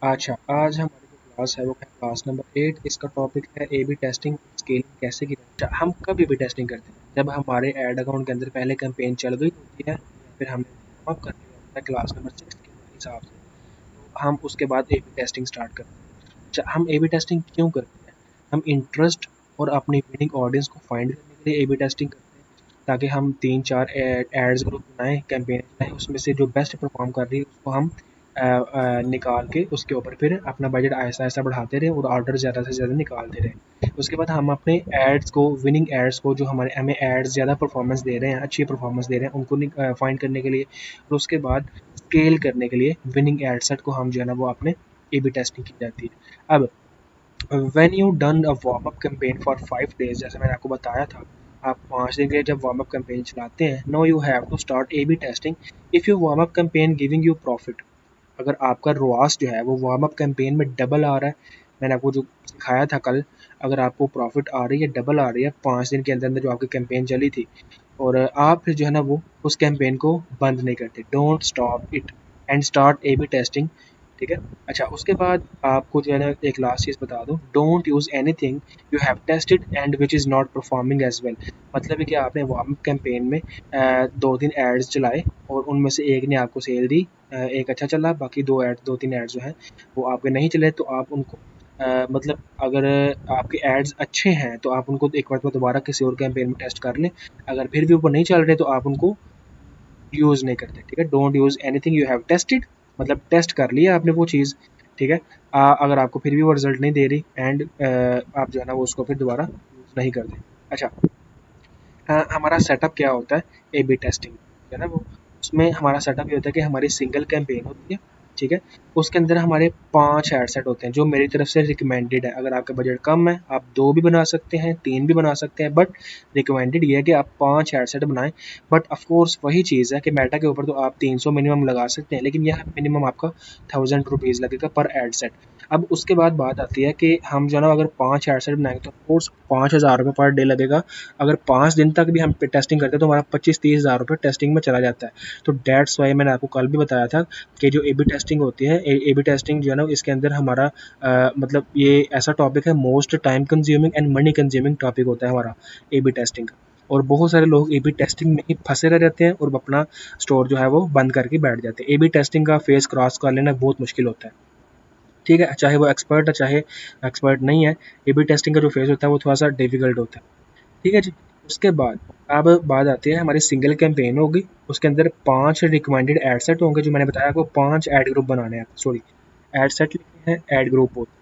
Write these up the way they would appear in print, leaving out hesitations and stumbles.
अच्छा, आज हमारी जो क्लास है वो है क्लास नंबर 8। इसका टॉपिक है ए बी टेस्टिंग स्केलिंग कैसे की जाती है। हम कब ए बी टेस्टिंग करते हैं? जब हमारे ऐड अकाउंट के अंदर पहले कैंपेन चल गई होती है या फिर हमने वार्म अप कर लिया होता है क्लास नंबर 6 के हिसाब से, तो हम उसके बाद ए बी टेस्टिंग स्टार्ट करते हैं। अच्छा, हम ए बी टेस्टिंग क्यों करते हैं? हम इंटरेस्ट और अपनी विनिंग ऑडियंस को फाइंड करने के लिए ए बी टेस्टिंग करते हैं, ताकि हम 3-4 एड्स ग्रुप बनाएँ, कैंपेन बनाएँ, उसमें से जो बेस्ट परफॉर्म कर रही है उसको हम निकाल के उसके ऊपर फिर अपना बजट आहिस्ता-आहिस्ता बढ़ाते रहें और ऑर्डर ज़्यादा से ज़्यादा निकालते रहें। उसके बाद हम अपने एड्स को, विनिंग एड्स को, जो हमारे हमें एड्स ज़्यादा परफॉर्मेंस दे रहे हैं, अच्छी परफॉर्मेंस दे रहे हैं, उनको फाइंड करने के लिए और उसके बाद स्केल करने के लिए विनिंग एड सेट को हम जो है ना वो अपने ए बी टेस्टिंग की जाती है। अब when you done a warm up campaign for 5 days, जैसे मैंने आपको बताया था, आप 5 दिन के लिए जब वार्म अप कैंपेन चलाते हैं, no you have to start A B testing if your warm up campaign giving you profit. अगर आपका रोआस जो है वो वार्म अप कैंपेन में डबल आ रहा है, मैंने आपको जो सिखाया था कल, अगर आपको प्रॉफिट आ रही है, डबल आ रही है 5 दिन के अंदर अंदर जो आपकी कैंपेन चली थी, और आप फिर जो है ना वो उस कैंपेन को बंद नहीं करते, don't stop it and start A B testing. ठीक है। अच्छा, उसके बाद आपको जो है ना एक लास्ट चीज़ बता दूं, don't use anything you have tested and which is not performing as well. मतलब है कि आपने वार्म अप कैंपेन में 2-3 एड्स चलाए और उनमें से एक ने आपको सेल दी, एक अच्छा चला, बाकी 2-3 एड्स जो हैं वो आपके नहीं चले, तो आप उनको मतलब अगर आपके एड्स अच्छे हैं तो आप उनको एक बार दोबारा किसी और कैंपेन में टेस्ट कर लें। अगर फिर भी ऊपर नहीं चल रहे तो आप उनको यूज़ नहीं करते। ठीक है, don't use anything you have tested, मतलब टेस्ट कर लिया आपने वो चीज़। ठीक है, अगर आपको फिर भी वो रिजल्ट नहीं दे रही एंड आप जो है ना वो उसको फिर दोबारा यूज़ नहीं करते। अच्छा, हमारा सेटअप क्या होता है ए बी टेस्टिंग है ना वो, उसमें हमारा सेटअप ये होता है कि हमारी सिंगल कैंपेन होती है। ठीक है, उसके अंदर हमारे 5 एड सेट होते हैं जो मेरी तरफ से रिकमेंडेड है। अगर आपका बजट कम है आप 2 भी बना सकते हैं, 3 भी बना सकते हैं, बट रिकमेंडेड ये है कि आप 5 एड सेट बनाएं। बट ऑफ कोर्स वही चीज़ है कि मेटा के ऊपर तो आप 300 मिनिमम लगा सकते हैं, लेकिन यह मिनिमम आपका 1000 रुपीज़ लगेगा पर एड सेट। अब उसके बाद बात आती है कि हम जो है ना अगर 5 एड सेट बनाएंगे तो ऑफ कोर्स 5000 रुपये पर डे लगेगा। अगर 5 दिन तक भी हम टेस्टिंग करते हैं तो हमारा 25-30 हज़ार रुपये टेस्टिंग में चला जाता है। तो डेट्स वाई मैंने आपको कल भी बताया था कि जो ए बी टेस्टिंग होती है, ए बी टेस्टिंग जो है ना इसके अंदर हमारा मतलब ये ऐसा टॉपिक है, most time consuming and money consuming topic होता है हमारा ए बी टेस्टिंग का। और बहुत सारे लोग ए बी टेस्टिंग में ही फंसे रह जाते हैं और अपना स्टोर जो है वो बंद करके बैठ जाते हैं। ए बी टेस्टिंग का फेस क्रॉस कर लेना बहुत मुश्किल होता है। ठीक है, चाहे वो एक्सपर्ट है चाहे एक्सपर्ट नहीं है, ए बी टेस्टिंग का जो फेस होता है वो थोड़ा सा डिफिकल्ट होता है। ठीक है जी। उसके बाद अब बात आती है हमारी सिंगल कैंपेन होगी, उसके अंदर 5 रिकमेंडेड एड सेट होंगे, जो मैंने बताया आपको 5 एड ग्रुप बनाने हैं, सॉरी एड सेट लिखे हैं, एड ग्रुप होते हैं,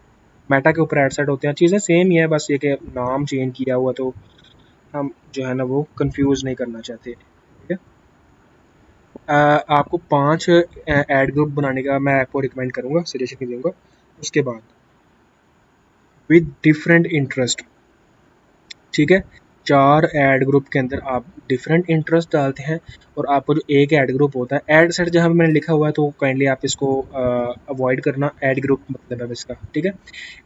मेटा के ऊपर एड सेट होते हैं, चीज़ें सेम ही है, बस ये कि नाम चेंज किया हुआ, तो हम जो है ना वो कंफ्यूज नहीं करना चाहते। ठीक है, आपको 5 एड ग्रुप बनाने का मैं आपको रिकमेंड करूँगा, सजेशन दूंगा। उसके बाद विद डिफरेंट इंटरेस्ट, ठीक है, 4 ऐड ग्रुप के अंदर आप डिफरेंट इंटरेस्ट डालते हैं, और आपको जो एक ऐड ग्रुप होता है, ऐड सेट जहाँ पे मैंने लिखा हुआ है तो काइंडली आप इसको अवॉइड करना, ऐड ग्रुप मतलब है इसका। ठीक है,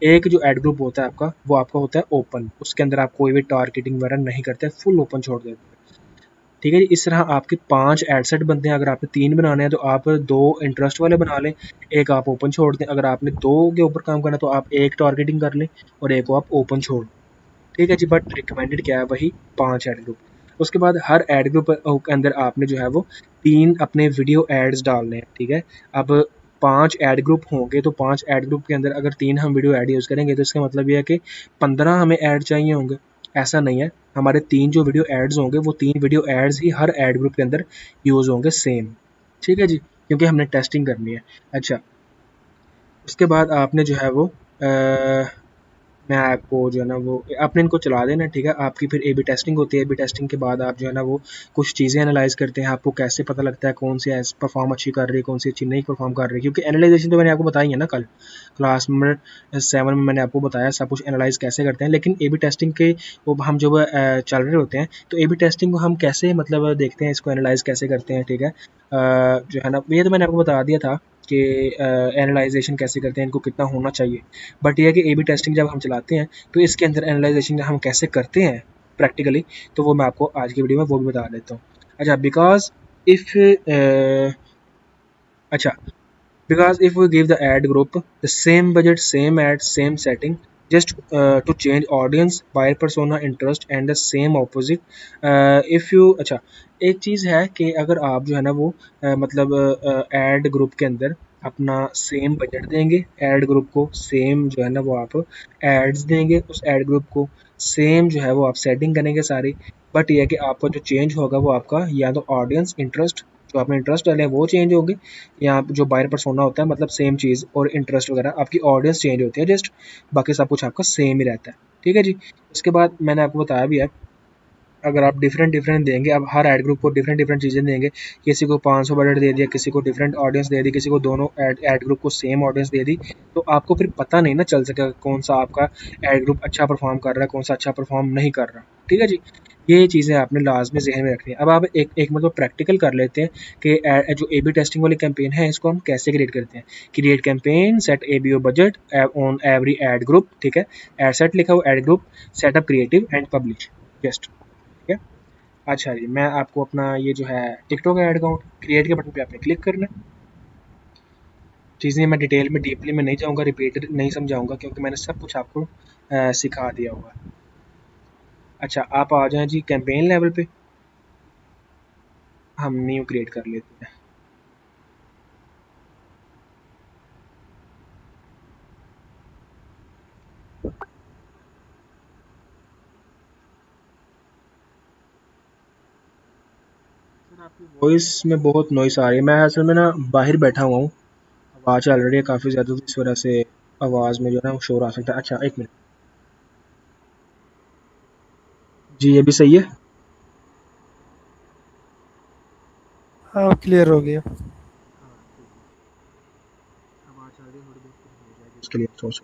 एक जो ऐड ग्रुप होता है आपका वो आपका होता है ओपन, उसके अंदर आप कोई भी टारगेटिंग वगैरह नहीं करते, फुल ओपन छोड़ देते हैं। ठीक है जी, इस तरह आपके 5 एड सेट बनते हैं। अगर आपने 3 बनाने हैं तो आप 2 इंटरेस्ट वाले बना लें, एक आप ओपन छोड़ दें। अगर आपने 2 के ऊपर काम करना है तो आप एक टारगेटिंग कर लें और एक को आप ओपन छोड़। ठीक है जी, बट रिकमेंडेड क्या है, वही 5 एड ग्रुप। उसके बाद हर एड ग्रुप के अंदर आपने जो है वो 3 अपने वीडियो एड्स डालने हैं। ठीक है, अब 5 एड ग्रुप होंगे तो 5 एड ग्रुप के अंदर अगर 3 हम वीडियो एड यूज़ करेंगे तो इसका मतलब ये है कि 15 हमें ऐड चाहिए होंगे। ऐसा नहीं है, हमारे 3 जो वीडियो एड्स होंगे वो 3 वीडियो एड्स ही हर एड ग्रुप के अंदर यूज़ होंगे सेम। ठीक है जी, क्योंकि हमने टेस्टिंग करनी है। अच्छा, उसके बाद आपने जो है वो मैं आपको जो है ना वो आपने इनको चला देना। ठीक है, आपकी फिर ए बी टेस्टिंग होती है। ए बी टेस्टिंग के बाद आप जो है ना वो कुछ चीज़ें एनालाइज करते हैं, आपको कैसे पता लगता है कौन सी परफॉर्म अच्छी कर रही है, कौन सी अच्छी नहीं परफॉर्म कर रही है, क्योंकि एनालाइजेशन तो मैंने आपको बताई है ना कल क्लास नंबर 7 में मैंने आपको बताया सब कुछ एनालाइज कैसे करते हैं। लेकिन ए बी टेस्टिंग के वो हम जब चल रहे होते हैं तो ए बी टेस्टिंग को हम कैसे मतलब देखते हैं, इसको एनालाइज कैसे करते हैं। ठीक है, जो है ना ये तो मैंने आपको बता दिया था कि एनालाइजेशन कैसे करते हैं, इनको कितना होना चाहिए। बट ये है कि ए बी टेस्टिंग जब हम चलाते हैं तो इसके अंदर एनालाइजेशन हम कैसे करते हैं प्रैक्टिकली, तो वो मैं आपको आज की वीडियो में वो भी बता देता हूँ। अच्छा, बिकॉज इफ़ अच्छा because if we give the ad group the same budget, same ad, same setting, just to change audience, buyer persona, interest and the same opposite, if you अच्छा एक चीज़ है कि अगर आप जो है ना वो मतलब एड ग्रुप के अंदर अपना सेम बजट देंगे, एड ग्रुप को सेम जो है ना वो आप एड्स देंगे, उस एड ग्रुप को सेम जो है वो आप सेटिंग करेंगे सारी, बट ये है कि आपका जो चेंज होगा वो आपका या तो ऑडियंस इंटरेस्ट, जो आपने इंटरेस्ट डाले हैं वो चेंज होगी, यहाँ पे जो बायर पर्सोना होता है मतलब सेम चीज़, और इंटरेस्ट वगैरह आपकी ऑडियंस चेंज होती है जस्ट, बाकी सब कुछ आपका सेम ही रहता है। ठीक है जी। उसके बाद मैंने आपको बताया भी है, अगर आप डिफरेंट डिफरेंट देंगे, अब हर एड ग्रुप को डिफरेंट डिफरेंट चीज़ें देंगे, किसी को 500 बजट दे दिया, किसी को डिफरेंट ऑडियंस दे दी, किसी को दोनों एड ग्रुप को सेम ऑडियंस दे दी, तो आपको फिर पता नहीं ना चल सकेगा कौन सा आपका एड ग्रुप अच्छा परफॉर्म कर रहा है, कौन सा अच्छा परफॉर्म नहीं कर रहा। ठीक है जी। ये चीज़ें आपने लाजमी जहन में रखनी है। अब आप एक मतलब प्रैक्टिकल कर लेते हैं कि जो ए बी टेस्टिंग वाली कैंपेन है इसको हम कैसे क्रिएट करते हैं। Create campaign, set A B O budget on every ad group. ठीक है, एड सेट लिखा हुआ ad group, setup creative and publish just. ठीक है। अच्छा जी, मैं आपको अपना ये जो है टिकटॉक ऐड अकाउंट क्रिएट के बटन पे आपने क्लिक करना है। चीज़ें मैं डिटेल में डीपली में नहीं जाऊँगा, रिपीट नहीं समझाऊँगा क्योंकि मैंने सब कुछ आपको सिखा दिया हुआ है। अच्छा, आप आ जाएँ जी कैंपेन लेवल पे, हम न्यू क्रिएट कर लेते हैं। सर आपकी वॉइस में बहुत नॉइस आ रही है, मैं असल में ना बाहर बैठा हुआ हूँ, आवाज़ चल रही है काफ़ी ज़्यादा, तो इस वजह से आवाज़ में जो है ना वो शोर आ सकता है। अच्छा एक मिनट जी, ये भी सही है। हाँ क्लियर हो गया। हाँ ठीक है, आवाज़ चल रही है, थोड़ी देर फिर हो जाएगी उसके लिए सोच।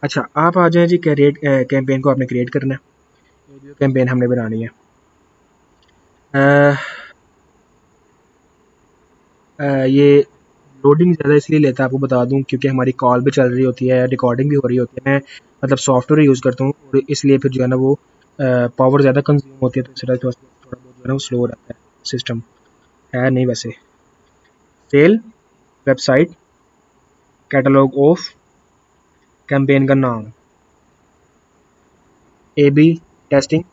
अच्छा, आप आ जाएँ जी, क्रिएट कैंपेन को आपने क्रिएट करना है, वीडियो कैंपेन हमने बनानी है। अ, ये लोडिंग ज़्यादा इसलिए लेता है आपको बता दूँ क्योंकि हमारी कॉल भी चल रही होती है, रिकॉर्डिंग भी हो रही होती है। मैं मतलब सॉफ्टवेयर यूज़ करता हूँ और इसलिए फिर जो है ना वो पावर ज़्यादा कंज्यूम होती है, तो इसलिए थोड़ा बहुत जो है ना वो स्लो रहता है सिस्टम। है नहीं वैसे। Sale, website, catalog off, campaign का नाम, ए बी टेस्टिंग,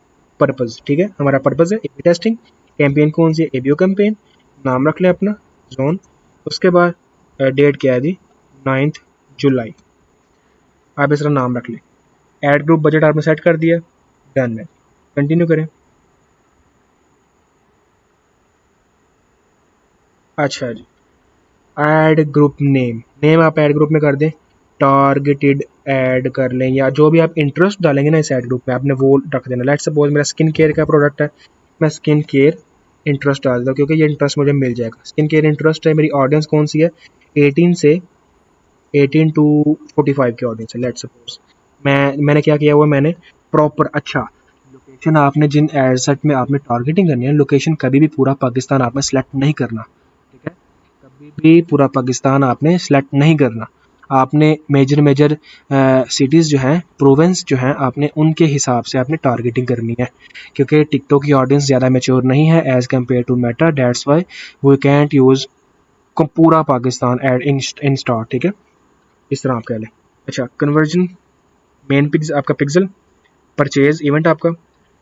पर्पज़। ठीक है, हमारा पर्पज़ है ए बी टेस्टिंग, कैंपेन कौन सी है, ए बी ओ कैंपेन, नाम रख लें अपना, जोन, उसके बाद डेट क्या है जी, 9 जुलाई, आप इसका नाम रख लें। ऐड ग्रुप बजट आपने सेट कर दिया, डन है, कंटिन्यू करें। अच्छा जी, ऐड ग्रुप नेम, नेम आप ऐड ग्रुप में कर दें, टारगेटेड ऐड कर लें, या जो भी आप इंटरेस्ट डालेंगे ना इस ऐड ग्रुप में आपने वो रख देना। लेट्स सपोज मेरा स्किन केयर का प्रोडक्ट है, मैं स्किन केयर इंटरेस्ट डाल दूँ क्योंकि ये इंटरेस्ट मुझे मिल जाएगा। स्किन केयर इंटरेस्ट है, मेरी ऑडियंस कौन सी है, 18 से 18 टू 45 की ऑडियंस है। लेट्स सपोज मैंने क्या किया हुआ, मैंने प्रॉपर अच्छा लोकेशन, आपने जिन एड सेट में आपने टारगेटिंग करनी है, लोकेशन कभी भी पूरा पाकिस्तान आपने सेलेक्ट नहीं करना। ठीक है, कभी भी पूरा पाकिस्तान आपने सेलेक्ट नहीं करना। आपने मेजर मेजर सिटीज़ जो हैं, प्रोविंस जो हैं, आपने उनके हिसाब से आपने टारगेटिंग करनी है क्योंकि टिकटॉक की ऑडियंस ज़्यादा मैच्योर नहीं है as compare to Meta, that's why we can't use पूरा पाकिस्तान एड इन स्टार। ठीक है, इस तरह आप कह लें। अच्छा, कन्वर्जन, मेन पिक्स आपका पिक्सल, परचेज इवेंट आपका,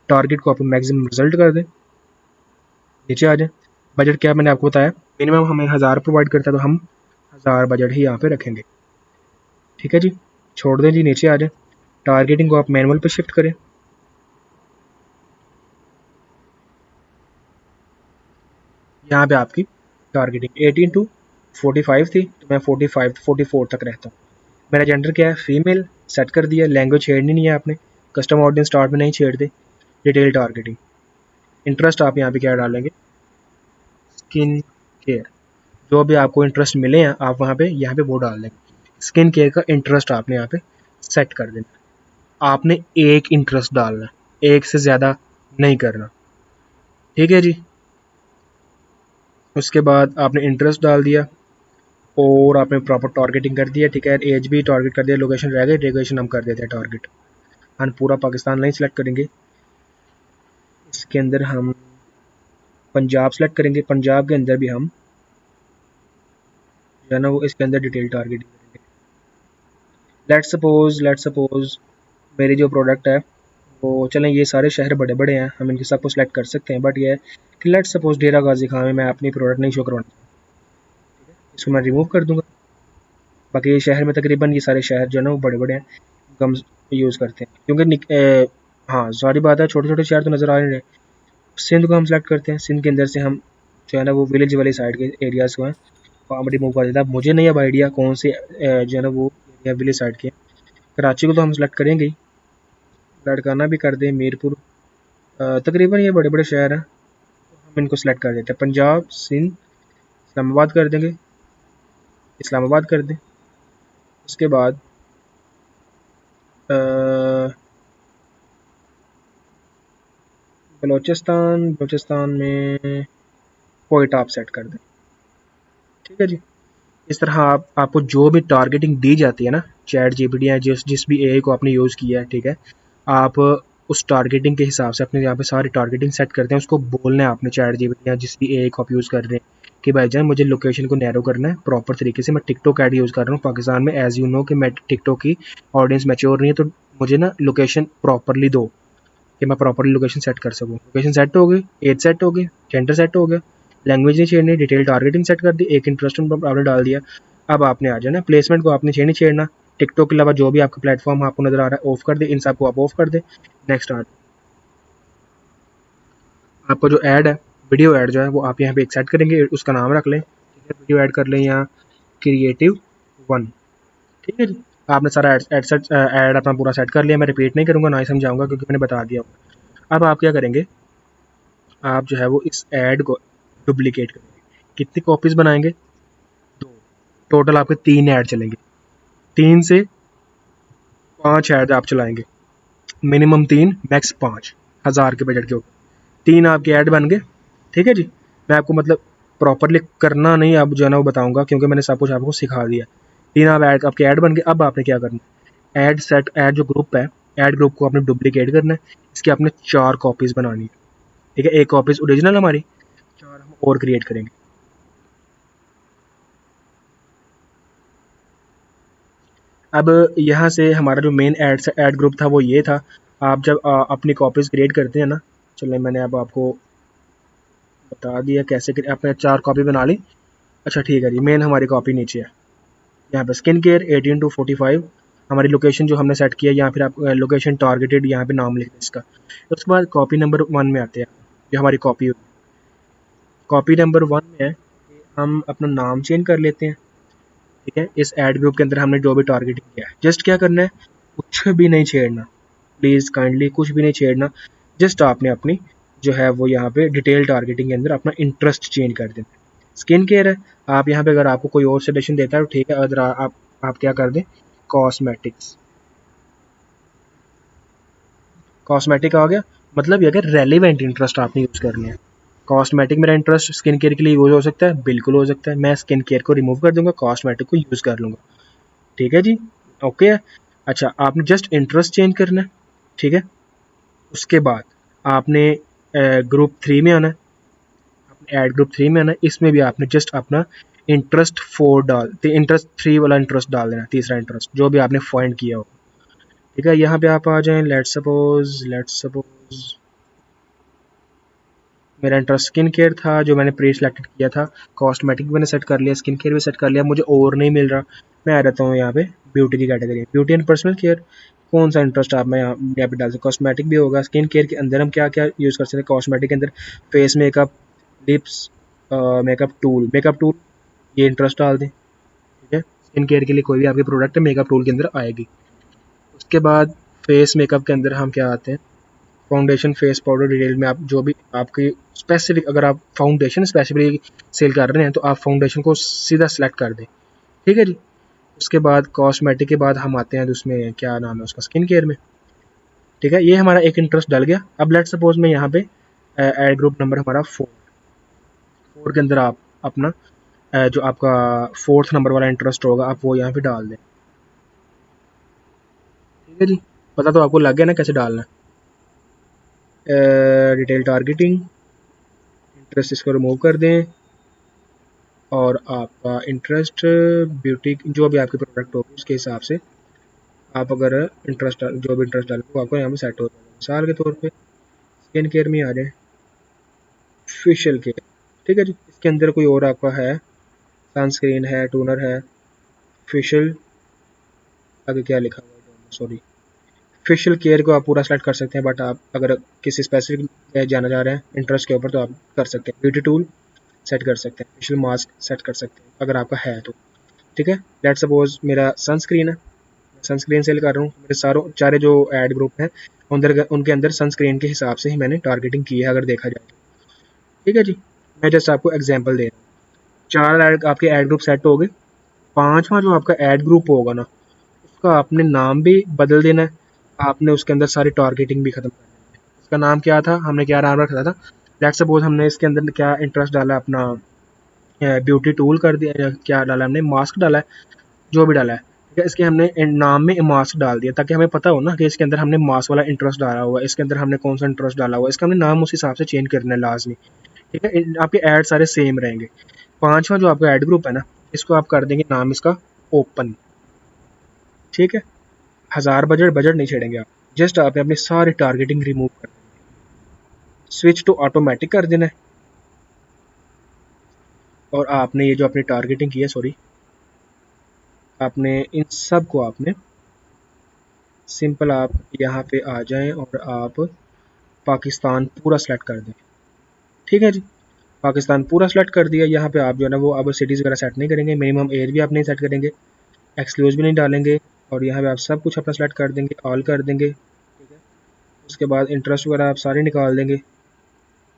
टारगेट को आप मैक्सिमम रिजल्ट कर दें, नीचे आ जाए। बजट क्या मैंने आपको बताया, मिनिमम हमें 1000 प्रोवाइड करता है तो हम 1000 बजट ही यहाँ पे रखेंगे। ठीक है जी, छोड़ दें जी, नीचे आ जाए। टारगेटिंग को आप मैनुअल पे शिफ्ट करें। यहाँ पे आपकी टारगेटिंग 18 टू 45 थी, तो मैं 45 44 तक रहता हूँ। मेरा जेंडर क्या है, फीमेल, सेट कर दिया। लैंग्वेज छेड़नी नहीं है आपने, कस्टम ऑडियंस स्टार्ट में नहीं छेड़ते। डिटेल टारगेटिंग, इंटरेस्ट आप यहाँ पे क्या डालेंगे, स्किन केयर, जो भी आपको इंटरेस्ट मिले हैं आप वहाँ पे यहाँ पे वो डाल देंगे। स्किन केयर का इंटरेस्ट आपने यहाँ पे सेट कर देना। आपने एक इंटरेस्ट डालना है, एक से ज़्यादा नहीं करना। ठीक है जी। उसके बाद आपने इंटरेस्ट डाल दिया और आपने प्रॉपर टारगेटिंग कर दिया। ठीक है, एज भी टारगेट कर दिया, लोकेशन रह गई, लोकेशन हम कर देते हैं टारगेट। हम पूरा पाकिस्तान नहीं सिलेक्ट करेंगे, इसके अंदर हम पंजाब सेलेक्ट करेंगे। पंजाब के अंदर भी हम जो है ना वो इसके अंदर डिटेल टारगेटिंग करेंगे। लेट्स सपोज मेरी जो प्रोडक्ट है वो, चलें ये सारे शहर बड़े बड़े हैं, हम इनके सबको सेलेक्ट कर सकते हैं, बट ये है कि लेट्स सपोज डेरा गाजी खान में मैं अपनी प्रोडक्ट नहीं शो करवाना चाहता, ठीक है, इसको मैं रिमूव कर दूंगा। बाकी ये शहर में तकरीबन ये सारे शहर जो है ना वो बड़े बड़े हैं, गम यूज़ करते हैं क्योंकि हाँ सारी बात है, छोटे छोटे शहर तो नज़र आ नहीं रहे। सिंध को हम सेलेक्ट करते हैं, सिंध के अंदर से हम जो है ना वो विलेज वाली साइड के एरियाज़ को हैं वो हम रिमूव कर देते हैं। मुझे नहीं अब आइडिया कौन से जो है ना वो एरिया विलेज साइड के हैं। कराची को तो हम सेलेक्ट करेंगे ही, लड़काना भी कर दें, मीरपुर, तकरीबन ये बड़े बड़े शहर हैं, हम इनको सेलेक्ट कर देते हैं। पंजाब, सिंध, इस्लामाबाद कर देंगे, इस्लामाबाद कर दें। उसके बाद बलूचिस्तान में कोयटा आप सेट कर दें, ठीक है जी। इस तरह आपको जो भी टारगेटिंग दी जाती है ना चैट जीपीटी या जिस भी एआई को आपने यूज़ किया है, ठीक है, आप उस टारगेटिंग के हिसाब से अपने यहाँ पे सारी टारगेटिंग सेट करते हैं। उसको बोलना है आपने चैट जीपीटी या जिस भी एआई को आप यूज़ कर रहे हैं कि भाईजान मुझे लोकेशन को नैरो करना है प्रॉपर तरीके से। मैं टिकटॉक ऐड यूज़ कर रहा हूँ पाकिस्तान में, एज यू नो कि मैं टिकटॉक की ऑडियंस मैच्योर नहीं है, तो मुझे ना लोकेशन प्रॉपरली दो कि मैं प्रॉपरली लोकेशन सेट कर सकूँ। लोकेशन सेट हो गई, एज सेट हो गई, जेंडर सेट हो गया, लैंग्वेज नहीं छेड़नी, डिटेल टारगेटिंग सेट कर दी, एक इंटरेस्ट आपने डाल दिया। अब आपने आ जाना प्लेसमेंट को आपने नहीं छेड़ना, टिकटॉक के अलावा जो भी आपका प्लेटफॉर्म आपको नजर आ रहा है ऑफ कर दे, इन सबको आप ऑफ कर दे। नेक्स्ट आर्ट आपका जो ऐड है, वीडियो ऐड जो है वो आप यहाँ पे एक सेट करेंगे, उसका नाम रख लें, ठीक है, वीडियो ऐड कर लें यहाँ क्रिएटिव 1, ठीक है जी। आपने सारा ऐड अपना पूरा सेट कर लिया, मैं रिपीट नहीं करूँगा ना ही समझाऊंगा क्योंकि मैंने बता दिया। अब आप क्या करेंगे, आप जो है वो इस ऐड को डुप्लीकेट करेंगे। कितनी कॉपीज बनाएंगे, 2, टोटल आपके 3 ऐड चलेंगे, 3 से 5 ऐड आप चलाएंगे, मिनिमम 3 मैक्स 5, 1000 के बजट के ऊपर 3 आपके ऐड बन गए, ठीक है जी। मैं आपको मतलब प्रॉपरली करना नहीं अब जो है ना वो बताऊंगा क्योंकि मैंने सब कुछ आपको सिखा दिया। 3 आप ऐड आपके ऐड बन गए। अब आपने क्या करना है, ऐड सेट ऐड जो ग्रुप है, ऐड ग्रुप को आपने डुप्लीकेट करना है, इसकी आपने 4 कॉपीज बनानी है, ठीक है, एक कॉपीज ओरिजिनल हमारी, 4 हम और क्रिएट करेंगे। अब यहाँ से हमारा जो मेन ऐड ग्रुप था वो ये था। आप जब अपनी कॉपीज क्रिएट करते हैं ना, चलिए मैंने अब आपको बता दिया कैसे आपने 4 कॉपी बना ली। अच्छा ठीक है जी, मेन हमारी कॉपी नीचे है, यहाँ पे स्किन केयर 18 to 45 हमारी लोकेशन जो हमने सेट किया, यहाँ फिर आप लोकेशन टारगेटेड यहाँ पे नाम लिख दें इसका। उसके बाद कॉपी नंबर 1 में आते हैं, जो हमारी कॉपी होगी, कॉपी नंबर 1 में है कि हम अपना नाम चेंज कर लेते हैं, ठीक है। इस एड ग्रुप के अंदर हमने जो भी टारगेटिंग किया है, जस्ट क्या करना है, कुछ भी नहीं छेड़ना, प्लीज़ काइंडली कुछ भी नहीं छेड़ना। जस्ट आपने अपनी जो है वो यहाँ पे डिटेल टारगेटिंग के अंदर अपना इंटरेस्ट चेंज कर देना है। स्किन केयर है, आप यहाँ पे अगर आपको कोई और सजेशन देता है तो ठीक है, अगर आप क्या कर दें, कॉस्मेटिक्स, कॉस्मेटिक आ गया, मतलब ये अगर रेलिवेंट इंटरेस्ट आपने यूज़ करने हैं। कॉस्मेटिक मेरा इंटरेस्ट स्किन केयर के लिए यूज़ हो सकता है, बिल्कुल हो सकता है, मैं स्किन केयर को रिमूव कर दूंगा, कॉस्मेटिक को यूज़ कर लूँगा, ठीक है जी, ओके है। अच्छा आपने जस्ट इंटरेस्ट चेंज करना है, ठीक है। उसके बाद आपने ग्रुप 3 में आना है, ऐड ग्रुप 3 में आना है, इसमें भी आपने जस्ट अपना इंटरेस्ट 4 इंटरेस्ट 3 वाला इंटरेस्ट डाल देना, तीसरा इंटरेस्ट जो भी आपने फाइंड किया हो, ठीक है। यहाँ पे आप आ जाएं, लेट्स सपोज मेरा इंटरेस्ट स्किन केयर था जो मैंने प्री सिलेक्टेड किया था, कॉस्मेटिक भी मैंने सेट कर लिया, स्किन केयर भी सेट कर लिया, मुझे और नहीं मिल रहा, मैं आ जाता हूँ यहाँ पे ब्यूटी की category, beauty and personal care. कौन सा इंटरेस्ट आप मैं यहाँ पे डाल सकता, कॉस्मेटिक भी होगा, स्किन केयर के अंदर हम क्या क्या यूज़ कर सकते हैं, कॉस्मेटिक के अंदर face makeup, lips, makeup tool, ये इंटरेस्ट डाल दें, ठीक है। स्किन केयर के लिए कोई भी आपकी प्रोडक्ट मेकअप टूल के अंदर आएगी। उसके बाद फेस मेकअप के अंदर हम क्या आते हैं, फाउंडेशन, फेस पाउडर, डिटेल में आप जो भी आपकी स्पेसिफिक, अगर आप फाउंडेशन स्पेसिफिकली सेल कर रहे हैं तो आप फाउंडेशन को सीधा सेलेक्ट कर दें, ठीक है जी। उसके बाद कॉस्मेटिक के बाद हम आते हैं उसमें क्या नाम है उसका, स्किन केयर में, ठीक है। ये हमारा एक इंटरेस्ट डल गया। अब लेट सपोज में यहाँ पे एड ग्रुप नंबर हमारा 4 के अंदर आप अपना जो आपका 4th नंबर वाला इंटरेस्ट होगा आप वो यहाँ पे डाल दें, ठीक है जी। पता तो आपको लग गया ना कैसे डालना है। डिटेल टारगेटिंग, इंटरेस्ट इसको रिमूव कर दें, और आपका इंटरेस्ट ब्यूटी जो भी आपकी प्रोडक्ट होगी उसके हिसाब से आप अगर इंटरेस्ट जो भी इंटरेस्ट डालोगे वो आपको यहाँ पे सेट हो जाएगा। मिसाल के तौर पे स्किन केयर में आ जाए, फेशियल केयर, ठीक है जी। इसके अंदर कोई और आपका है, सनस्क्रीन है, टोनर है, फेशियल, आगे क्या लिखा हुआ है, सॉरी, फेशियल केयर को आप पूरा सेलेक्ट कर सकते हैं, बट आप अगर किसी स्पेसिफिक जाना चाह रहे हैं इंटरेस्ट के ऊपर तो आप कर सकते हैं। ब्यूटी टूल सेट कर सकते हैं, फेशियल मास्क सेट कर सकते हैं अगर आपका है तो, ठीक है। लेट सपोज मेरा सनस्क्रीन है, सनस्क्रीन सेल कर रहा हूँ, मेरे सारे जो एड ग्रुप हैं उनके अंदर सनस्क्रीन के हिसाब से ही मैंने टारगेटिंग की है अगर देखा जाए तो, ठीक है जी। मैं जस्ट आपको एग्जांपल दे रहा हूँ। 4 ऐड आपके ऐड ग्रुप सेट हो गए, 5वां जो आपका ऐड ग्रुप होगा ना उसका आपने नाम भी बदल देना है, आपने उसके अंदर सारी टारगेटिंग भी खत्म कर देनी है। उसका नाम क्या था, हमने क्या नाम रखा था, लेट्स सपोज हमने इसके अंदर क्या इंटरेस्ट डाला अपना, ब्यूटी टूल कर दिया, या क्या डाला हमने, मास्क डाला है, जो भी डाला है, ठीक है। इसके हमने नाम में मास्क डाल दिया ताकि हमें पता हो ना कि इसके अंदर हमने मास्क वाला इंटरेस्ट डाला हुआ है, इसके अंदर हमने कौन सा इंटरेस्ट डाला हुआ है, इसका हमने नाम उस हिसाब से चेंज करना है लाजमी, ठीक है। आपके ऐड सारे सेम रहेंगे। 5वां जो आपका ऐड ग्रुप है ना इसको आप कर देंगे नाम इसका ओपन, ठीक है। 1000 बजट नहीं छेड़ेंगे आप, जस्ट आपने अपनी सारी टारगेटिंग रिमूव कर देनी है, स्विच टू ऑटोमेटिक कर देना है। और आपने ये जो अपनी टारगेटिंग की है, सॉरी, आपने इन सब को आपने सिंपल आप यहाँ पे आ जाएं और आप पाकिस्तान पूरा सेलेक्ट कर दें, ठीक है जी। पाकिस्तान पूरा सेलेक्ट कर दिया, यहाँ पे आप जो है ना वो अब सिटीज़ वगैरह सेट नहीं करेंगे, मिनिमम एज भी आप नहीं सेट करेंगे, एक्सक्लूज भी नहीं डालेंगे, और यहाँ पे आप सब कुछ अपना सेलेक्ट कर देंगे, ऑल कर देंगे, ठीक है। उसके बाद इंटरेस्ट वगैरह आप सारे निकाल देंगे।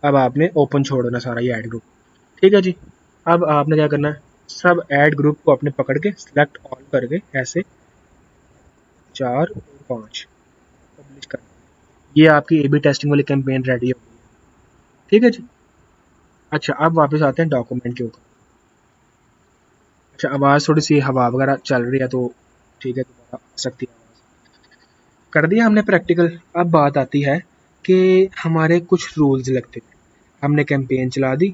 अब आपने ओपन छोड़ देना सारा ये ऐड ग्रुप, ठीक है जी। अब आपने क्या करना है, सब ऐड ग्रुप को अपने पकड़ के सिलेक्ट ऑल करके ऐसे 4 और 5 पब्लिश कर, ये आपकी ए बी टेस्टिंग वाली कैंपेन रेडी हो गई है, ठीक है जी। अच्छा अब वापस आते हैं डॉक्यूमेंट के ऊपर। अच्छा आवाज़ थोड़ी सी हवा वगैरह चल रही है तो ठीक है, दोबारा आ सकती है आवाज़। कर दिया हमने प्रैक्टिकल। अब बात आती है कि हमारे कुछ रूल्स लगते हैं। हमने कैंपेन चला दी,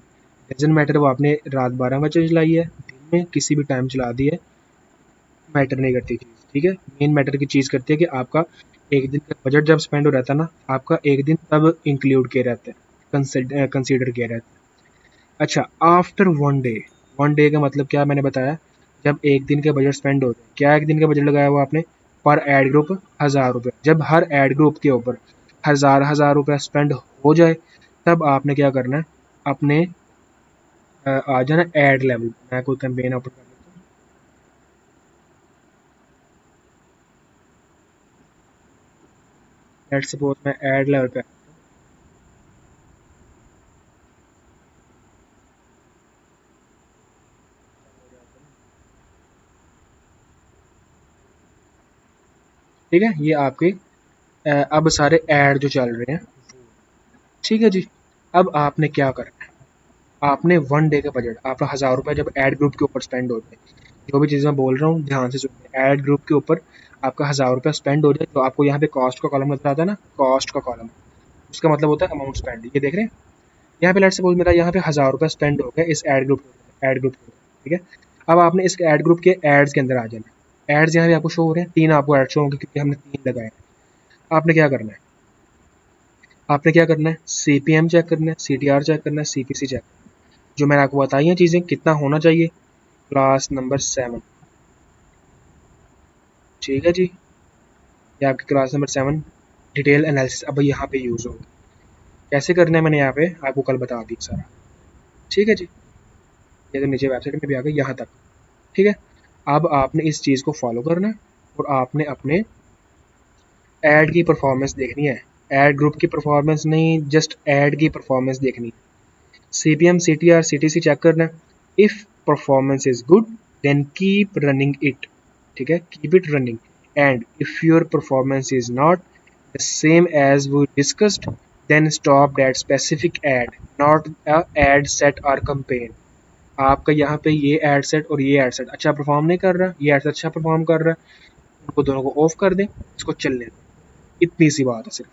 डजंट मैटर वो आपने रात 12 बजे चलाई है, दिन में किसी भी टाइम चला दी है, मैटर नहीं करती चीज़, ठीक है। मेन मैटर की चीज़ करती है कि आपका एक दिन का बजट जब स्पेंड हो रहता है ना, आपका एक दिन तब इंक्लूड किया रहता है, कंसिडर किया रहता है। अच्छा आफ्टर 1 डे, 1 डे का मतलब क्या मैंने बताया, जब एक दिन का बजट स्पेंड हो जाए, क्या एक दिन का बजट लगाया हुआ आपने पर ऐड ग्रुप 1000 रुपये, जब हर ऐड ग्रुप के ऊपर 1000 रुपये स्पेंड हो जाए तब आपने क्या करना है, अपने आ जाना ऐड लेवल। मैं कोई कैंपेन ओपन कर लेता हूँ, लेट्स सपोज मैं ऐड लेवल पे, ठीक है। ये आपके अब सारे ऐड जो चल रहे हैं, ठीक है जी। अब आपने क्या करना है, आपने 1 डे का बजट आपका 1000 रुपये जब ऐड ग्रुप के ऊपर स्पेंड हो जाए, जो भी चीज़ मैं बोल रहा हूँ ध्यान से सुनिए, ऐड ग्रुप के ऊपर आपका 1000 रुपये स्पेंड हो जाए तो आपको यहाँ पे कॉस्ट का कॉलम नजर आता है ना, कॉस्ट का कॉलम, उसका मतलब होता है अमाउंट स्पेंड, ये देख रहे हैं। यहाँ पे लेट्स सपोज मेरा यहाँ पे 1000 रुपये स्पेंड हो गया इस ऐड ग्रुप के ऊपर, ठीक है। अब आपने इस ऐड ग्रुप के एड्स के अंदर आ जाना, एड्स यहाँ पे आपको शो हो रहे हैं, 3 आपको एड शो होंगे क्योंकि हमने 3 लगाए हैं। आपने क्या करना है, आपने क्या करना है, CPM चेक करना है, CTR चेक करना है, CPC चेक करना है, जो मैंने आपको बताई हैं चीज़ें, कितना होना चाहिए, क्लास नंबर 7, ठीक है जी। ये आपकी क्लास नंबर 7 डिटेल एनालिसिस अब यहाँ पे यूज़ होगी। कैसे करना है मैंने यहाँ पे आपको कल बता दिया सारा, ठीक है जी। ये तो नीचे वेबसाइट में भी आ गई यहाँ तक, ठीक है। अब आपने इस चीज़ को फॉलो करना है और आपने अपने ऐड की परफॉर्मेंस देखनी है, ऐड ग्रुप की परफॉर्मेंस नहीं, जस्ट ऐड की परफॉर्मेंस देखनी है। CPM CTR CTC चेक करना है, if performance is good then keep running it, ठीक है, keep it running, and if your performance is not the same as we discussed then stop that specific ad, not a ad set और campaign. आपका यहाँ पे ये add set और ये ad set अच्छा परफॉर्म नहीं कर रहा, ये एड सेट अच्छा परफॉर्म कर रहा है, उनको दोनों को ऑफ कर दें, इसको चलने दें, इतनी सी बात है सिर्फ।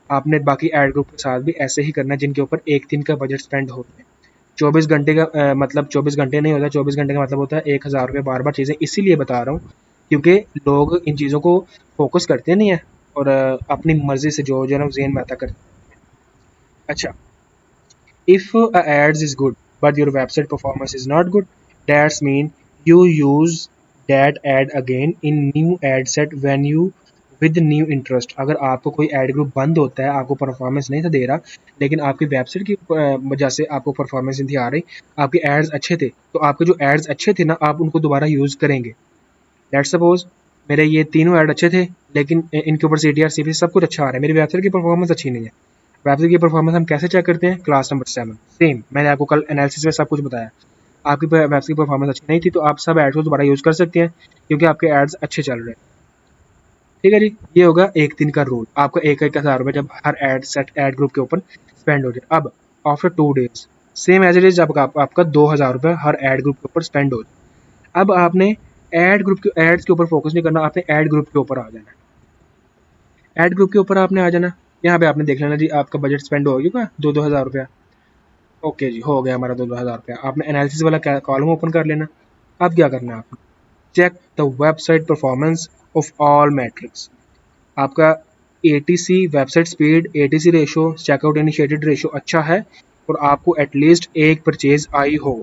आपने बाकी एड ग्रुप के साथ भी ऐसे ही करना है जिनके ऊपर एक दिन का बजट स्पेंड हो जाए। 24 घंटे का मतलब 24 घंटे नहीं होता, 24 घंटे का मतलब होता है 1000 रुपये बार बार चीज़ें, इसीलिए बता रहा हूँ क्योंकि लोग इन चीज़ों को फोकस करते नहीं है और अपनी मर्जी से जो जो है ना जेन में आता करते हैं। अच्छा, if a ads is good but your website performance is not good, that's mean you use that ad again in new ad set when you with new interest। अगर आपको कोई एड ग्रुप बंद होता है, आपको परफॉर्मेंस नहीं था दे रहा, लेकिन आपकी वेबसाइट की वजह से आपको परफॉर्मेंस नहीं थी आ रही, आपके एड्स अच्छे थे, तो आपके जो एड्स अच्छे थे ना आप उनको दोबारा यूज़ करेंगे। लेट्स सपोज मेरे ये तीनों ऐड अच्छे थे, लेकिन इनके ऊपर CTR CPC सब कुछ अच्छा आ रहा है, मेरी वेबसाइट की परफॉर्मेंस अच्छी नहीं है। वेबसाइट की परफॉर्मेंस हम कैसे चेक करते हैं? क्लास नंबर 7 सेम मैंने आपको कल एनालिसिस में सब कुछ बताया। आपकी वेबसाइट की परफॉर्मेंस अच्छी नहीं थी तो आप सब एड्स को दोबारा यूज़ कर सकते हैं क्योंकि आपके एड्स अच्छे चल रहे हैं। ठीक है जी, ये होगा एक दिन का रूल। आपका एक एक हज़ार रुपये जब हर एड सेट एड ग्रुप के ऊपर स्पेंड हो जाए। अब after 2 days same as it is आपका 2000 रुपये हर एड ग्रुप के ऊपर स्पेंड हो जाए। अब आपने एड ग्रुप के एड्स के ऊपर फोकस नहीं करना, आपने एड ग्रुप के ऊपर आ जाना है। एड ग्रुप के ऊपर आपने आ जाना, यहाँ पे आपने देख लेना जी आपका बजट स्पेंड हो गया 2-2 हज़ार रुपया। ओके जी, हो गया हमारा 2-2 हज़ार रुपया। आपने एनालिसिस वाला कॉलम ओपन कर लेना। अब क्या करना है आपको? Check the website performance of all metrics. आपका ATC website speed, ATC ratio, checkout initiated ratio अच्छा है और आपको एटलीस्ट एक परचेज आई हो।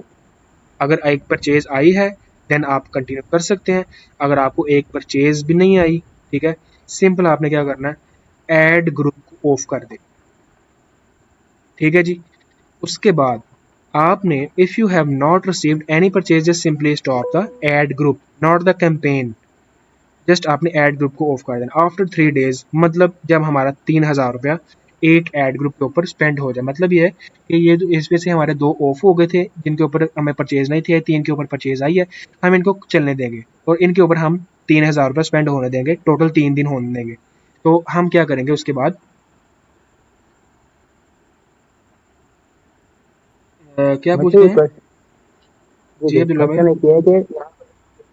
अगर एक परचेज आई है देन आप कंटिन्यू कर सकते हैं। अगर आपको एक परचेज भी नहीं आई, ठीक है, सिंपल आपने क्या करना है, ऐड ग्रुप को ऑफ कर दे। ठीक है जी, उसके बाद आपने if you have not received any purchases simply stop the add group not the campaign. Just आपने ऐड ग्रुप को ऑफ कर देना आफ्टर 3 डेज, मतलब जब हमारा 3000 रुपया एक ऐड ग्रुप के ऊपर स्पेंड हो जाए। मतलब ये है कि ये इसमें से हमारे 2 ऑफ हो गए थे जिनके ऊपर हमें परचेज नहीं थी, 3 के ऊपर परचेज आई है, हम इनको चलने देंगे और इनके ऊपर हम 3000 रुपया स्पेंड होने देंगे, टोटल 3 दिन होने देंगे। तो हम क्या करेंगे उसके बाद, क्या मतलब पूछते ये हैं? क्वेश्चन, जी जी जी अब्दुल्ला भाई। क्वेश्चन एक ये है कि यहाँ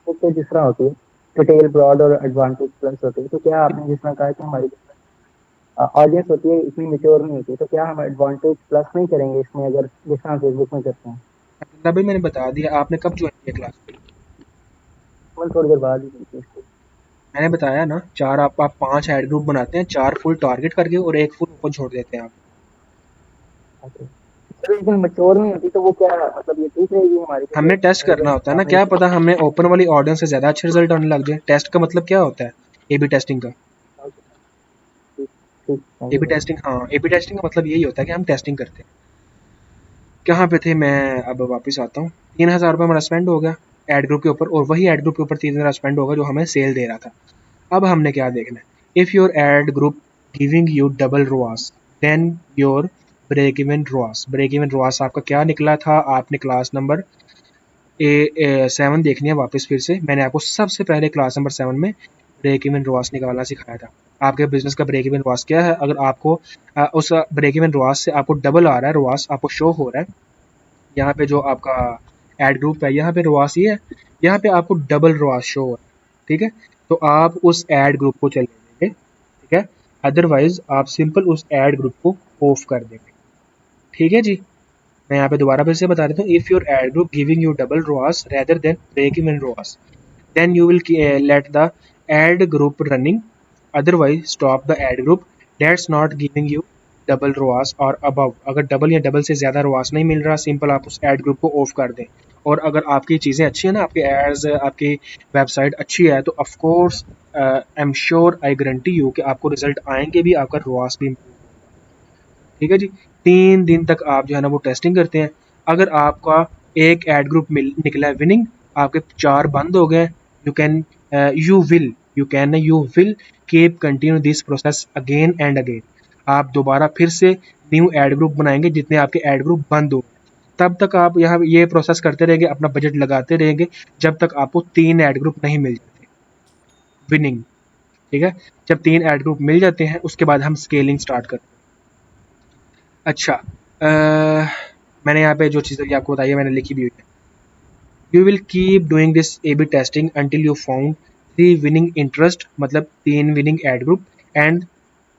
पर तो जिस तरह होती है डिटेल ब्रॉड और एडवांटेज प्लस होती है, तो क्या आपने जिस तरह कहा कि हमारी ऑडियंस होती है इतनी मेच्योर नहीं होती, तो क्या हम एडवांटेज प्लस नहीं करेंगे इसमें अगर जिस तरह फेसबुक में करते हैं? अब्दुल्ला भाई मैंने बता दिया, आपने कब ज्वाइन किया क्लास? मतलब थोड़ी देर बाद ही करते हैं इसको। मैंने बताया ना, चार आप 5 ऐड ग्रुप बनाते हैं, 4 फुल टारगेट करके और एक फुल ओपन छोड़ देते हैं आप। अच्छा, चलो लेकिन मेच्योर नहीं होती तो वो क्या मतलब ये ठीक रहेगी हमारी के लिए? हमने टेस्ट करना होता है ना, आपने क्या पता हमें ओपन वाली ऑडियंस से ज़्यादा अच्छे रिजल्ट आने लग जाए। टेस्ट का मतलब क्या होता है? ए बी टेस्टिंग का। ठीक ठीक, थैंक ए यू बी भाई। टेस्टिंग, हाँ, ए बी टेस्टिंग का मतलब यही होता है कि हम टेस्टिंग करते हैं। कहाँ पे थे मैं, अब वापस आता हूँ। 3000 रुपये हमारा स्पेंड हो गया एड ग्रुप के ऊपर और वही एड ग्रुप के ऊपर 3000 स्पेंड होगा जो हमें सेल दे रहा था। अब हमने क्या देखना है, if your ad group giving you double ROAS than your break even ROAS. Break even ROAS आपका क्या निकला था? आपने क्लास नंबर 7 देखनी है वापस फिर से। मैंने आपको सबसे पहले क्लास नंबर 7 में ब्रेक इवन रोआस निकालना सिखाया था। आपके बिजनेस का ब्रेक इवन रोआस क्या है? अगर आपको उस ब्रेक इवन रोआस से आपको डबल आ रहा है, रोआस आपको शो हो रहा है, यहाँ पे जो आपका एड ग्रुप है यहाँ पे रोआस ये है, यहाँ पे आपको डबल रोआस शो हो रहा है। ठीक है, तो आप उस एड ग्रुप को चलने देंगे, ठीक है, अदरवाइज आप सिंपल उस एड ग्रुप को ऑफ कर देंगे। ठीक है जी, मैं यहाँ पे दोबारा फिर से बता देता हूँ, if your ad group giving you double ROAS rather than break even ROAS then you will let the ad group running, otherwise stop the ad group that's not giving you double ROAS और above. अगर double या double से ज़्यादा ROAS नहीं मिल रहा, simple आप उस ad group को ऑफ कर दें। और अगर आपकी चीज़ें अच्छी हैं ना, आपके एड्स, आपकी वेबसाइट अच्छी है, तो of course I am sure, I guarantee you कि आपको रिजल्ट आएंगे भी, आपका रोआस भी improve होगा। ठीक है जी, 3 दिन तक आप जो है ना वो टेस्टिंग करते हैं। अगर आपका एक एड ग्रुप निकला है विनिंग, आपके 4 बंद हो गए, you can you will keep continue this process again and again. आप दोबारा फिर से न्यू एड ग्रुप बनाएंगे जितने आपके एड ग्रुप बंद हो, तब तक आप यहाँ ये प्रोसेस करते रहेंगे, अपना बजट लगाते रहेंगे जब तक आपको 3 एड ग्रुप नहीं मिल जाते विनिंग। ठीक है, जब 3 एड ग्रुप मिल जाते हैं उसके बाद हम स्केलिंग स्टार्ट करते हैं। अच्छा, मैंने यहाँ पे जो चीज़ें आपको बताई है मैंने लिखी भी हुई है। You will keep doing this A B testing until you found 3 winning interest, मतलब 3 winning ad group and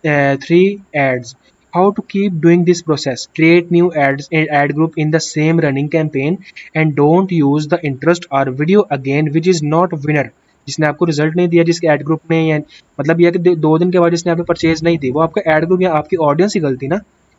3 ads. How to keep doing this process? Create new ad group in the same running campaign and don't use the interest or video again which is not winner. जिसने आपको result नहीं दिया, जिसके ad group ने, या मतलब यह कि 2 दिन के बाद जिसने आपने परचेज नहीं दी, वो आपका एड ग्रुप या आपकी ऑडियंस ही गलती ना,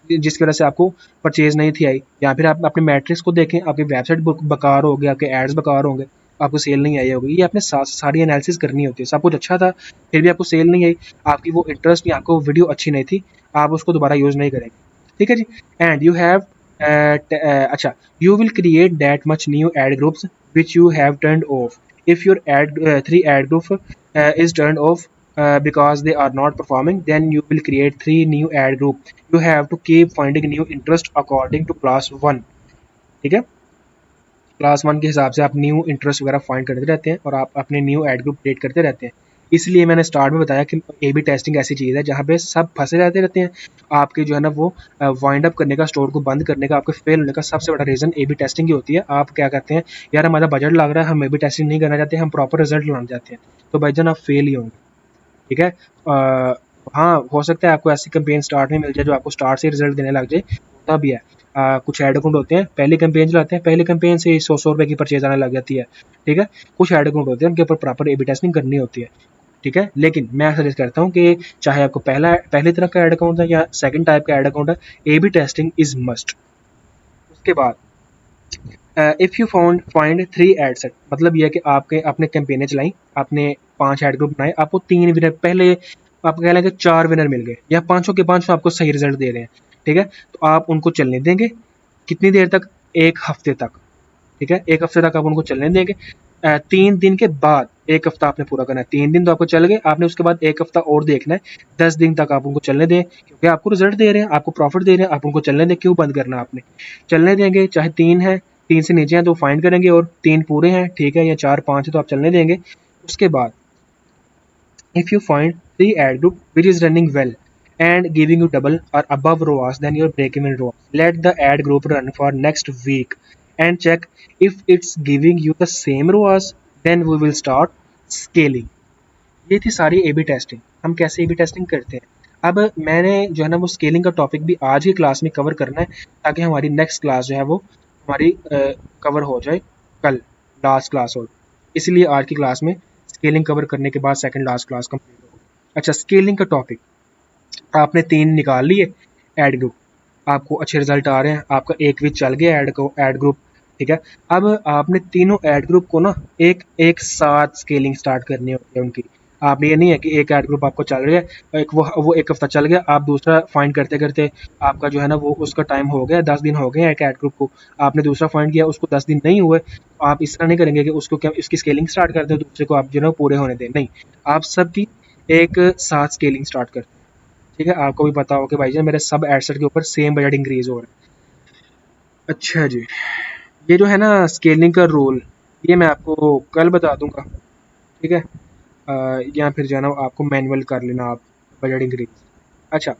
जिसकी वजह से आपको परचेज नहीं थी आई। या फिर आप अपने मैट्रिक्स को देखें, आपकी वेबसाइट बेकार होगी, आपके एड्स बेकार होंगे, आपको सेल नहीं आई होगी। ये आपने सारी एनालिसिस करनी होती है। सब कुछ अच्छा था फिर भी आपको सेल नहीं आई, आपकी वो इंटरेस्ट या आपको वीडियो अच्छी नहीं थी, आप उसको दोबारा यूज नहीं करेंगे। ठीक है जी। एंड यू हैव अच्छा, you will create that much new ad groups which you have turned off. If your ad 3 ad group is turned off because they are not performing, then you will create 3 new ad group. You have to keep finding new interest according to class 1। ठीक है, class 1 के हिसाब से आप new interest वगैरह find करते रहते हैं और आप अपने न्यू एड ग्रुप क्रिएट करते रहते हैं। इसलिए मैंने स्टार्ट में बताया कि ए बी टेस्टिंग ऐसी चीज़ है जहाँ पे सब फंसे रहते रहते हैं। आपके जो है ना वो वाइंड अप करने का, स्टोर को बंद करने का, आपके फेल होने का सबसे बड़ा रीज़न ए बी टेस्टिंग ही होती है। आप क्या कहते हैं, यार हमारा बजट लग रहा है, हम ए बी टेस्टिंग नहीं करना चाहते, हम प्रॉपर रिजल्ट लाना चाहते हैं, तो भाईजान आप फेल ही होंगे। ठीक है, हाँ हो सकता है आपको ऐसी कैंपेन स्टार्ट में मिल जाए जो आपको स्टार्ट से रिजल्ट देने लग जाए, होता भी है। कुछ एड अकाउंट होते हैं, पहली कैंपेन चलाते हैं, पहली कैंपेन से 100 रुपये की परचेज आने लग जाती है। ठीक है, कुछ एड अकाउंट होते हैं उनके ऊपर प्रॉपर ए बी टेस्टिंग करनी होती है। ठीक है, लेकिन मैं सजेस्ट करता हूँ कि चाहे आपको पहली तरह का एड अकाउंट है या सेकंड टाइप का एड अकाउंट है, A B testing is must. उसके बाद if you find 3 ad set, मतलब यह कि आपने कैंपेनें चलाई, आपने 5 एड ग्रुप बनाए, आपको 3 विनर, पहले आप कह लें कि 4 विनर मिल गए या 500 के 500 आपको सही रिजल्ट दे रहे हैं। ठीक है, तो आप उनको चलने देंगे कितनी देर तक? 1 हफ्ते तक। ठीक है, 1 हफ्ते तक आप उनको चलने देंगे। 3 दिन के बाद 1 हफ्ता आपने पूरा करना है। 3 दिन तो आपको चल गए, आपने उसके बाद 1 हफ्ता और देखना है, 10 दिन तक आप उनको चलने दें, क्योंकि आपको रिजल्ट दे रहे हैं, आपको प्रॉफिट दे रहे हैं, आप उनको चलने दें। क्यों बंद करना आपने? चलने देंगे, चाहे 3 है, 3 से नीचे हैं तो फाइंड करेंगे, और 3 पूरे हैं, ठीक है, या 4-5 है तो आप चलने देंगे। उसके बाद if you find 3 ad group which is running well and giving you double or above ROAS than your break-even ROAS, let the ad group run for next week and check if it's giving you the same ROAS, then we will start scaling। ये थी सारी ए B testing. हम कैसे ए B testing करते हैं, अब मैंने जो है ना वो स्केलिंग का टॉपिक भी आज ही क्लास में कवर करना है, ताकि हमारी नेक्स्ट क्लास जो है वो हमारी कवर हो जाए कल, लास्ट क्लास हो। इसलिए आज की क्लास में स्केलिंग कवर करने के बाद सेकंड लास्ट क्लास कंप्लीट होगी। अच्छा, स्केलिंग का टॉपिक आपने 3 निकाल लिए एड ग्रुप, आपको अच्छे रिजल्ट आ रहे हैं, आपका 1 वीक चल गया एड ग्रुप। ठीक है, अब आपने तीनों एड ग्रुप को ना एक साथ स्केलिंग स्टार्ट करनी होती है उनकी। आपने ये नहीं है कि एक एड ग्रुप आपको चल रहा है, वो 1 हफ्ता चल गया, आप दूसरा फाइंड करते करते आपका जो है ना वो उसका टाइम हो गया, 10 दिन हो गए एक एड ग्रुप को, आपने दूसरा फाइंड किया, उसको 10 दिन नहीं हुए, तो आप इस तरह नहीं करेंगे कि उसको क्या इसकी स्केलिंग स्टार्ट करते हो, दूसरे को आप जो है ना पूरे होने दें। नहीं, आप सबकी एक साथ स्केलिंग स्टार्ट करते हैं। ठीक है, आपको भी पता हो कि भाई जी मेरे सब एडसेट के ऊपर सेम बजट इंक्रीज हो रहा है। अच्छा जी, ये जो है ना स्केलिंग का रूल, ये मैं आपको कल बता दूंगा। ठीक है, या फिर जो है ना आपको मैनुअल कर लेना आप, बजट इंक्रीज। अच्छा,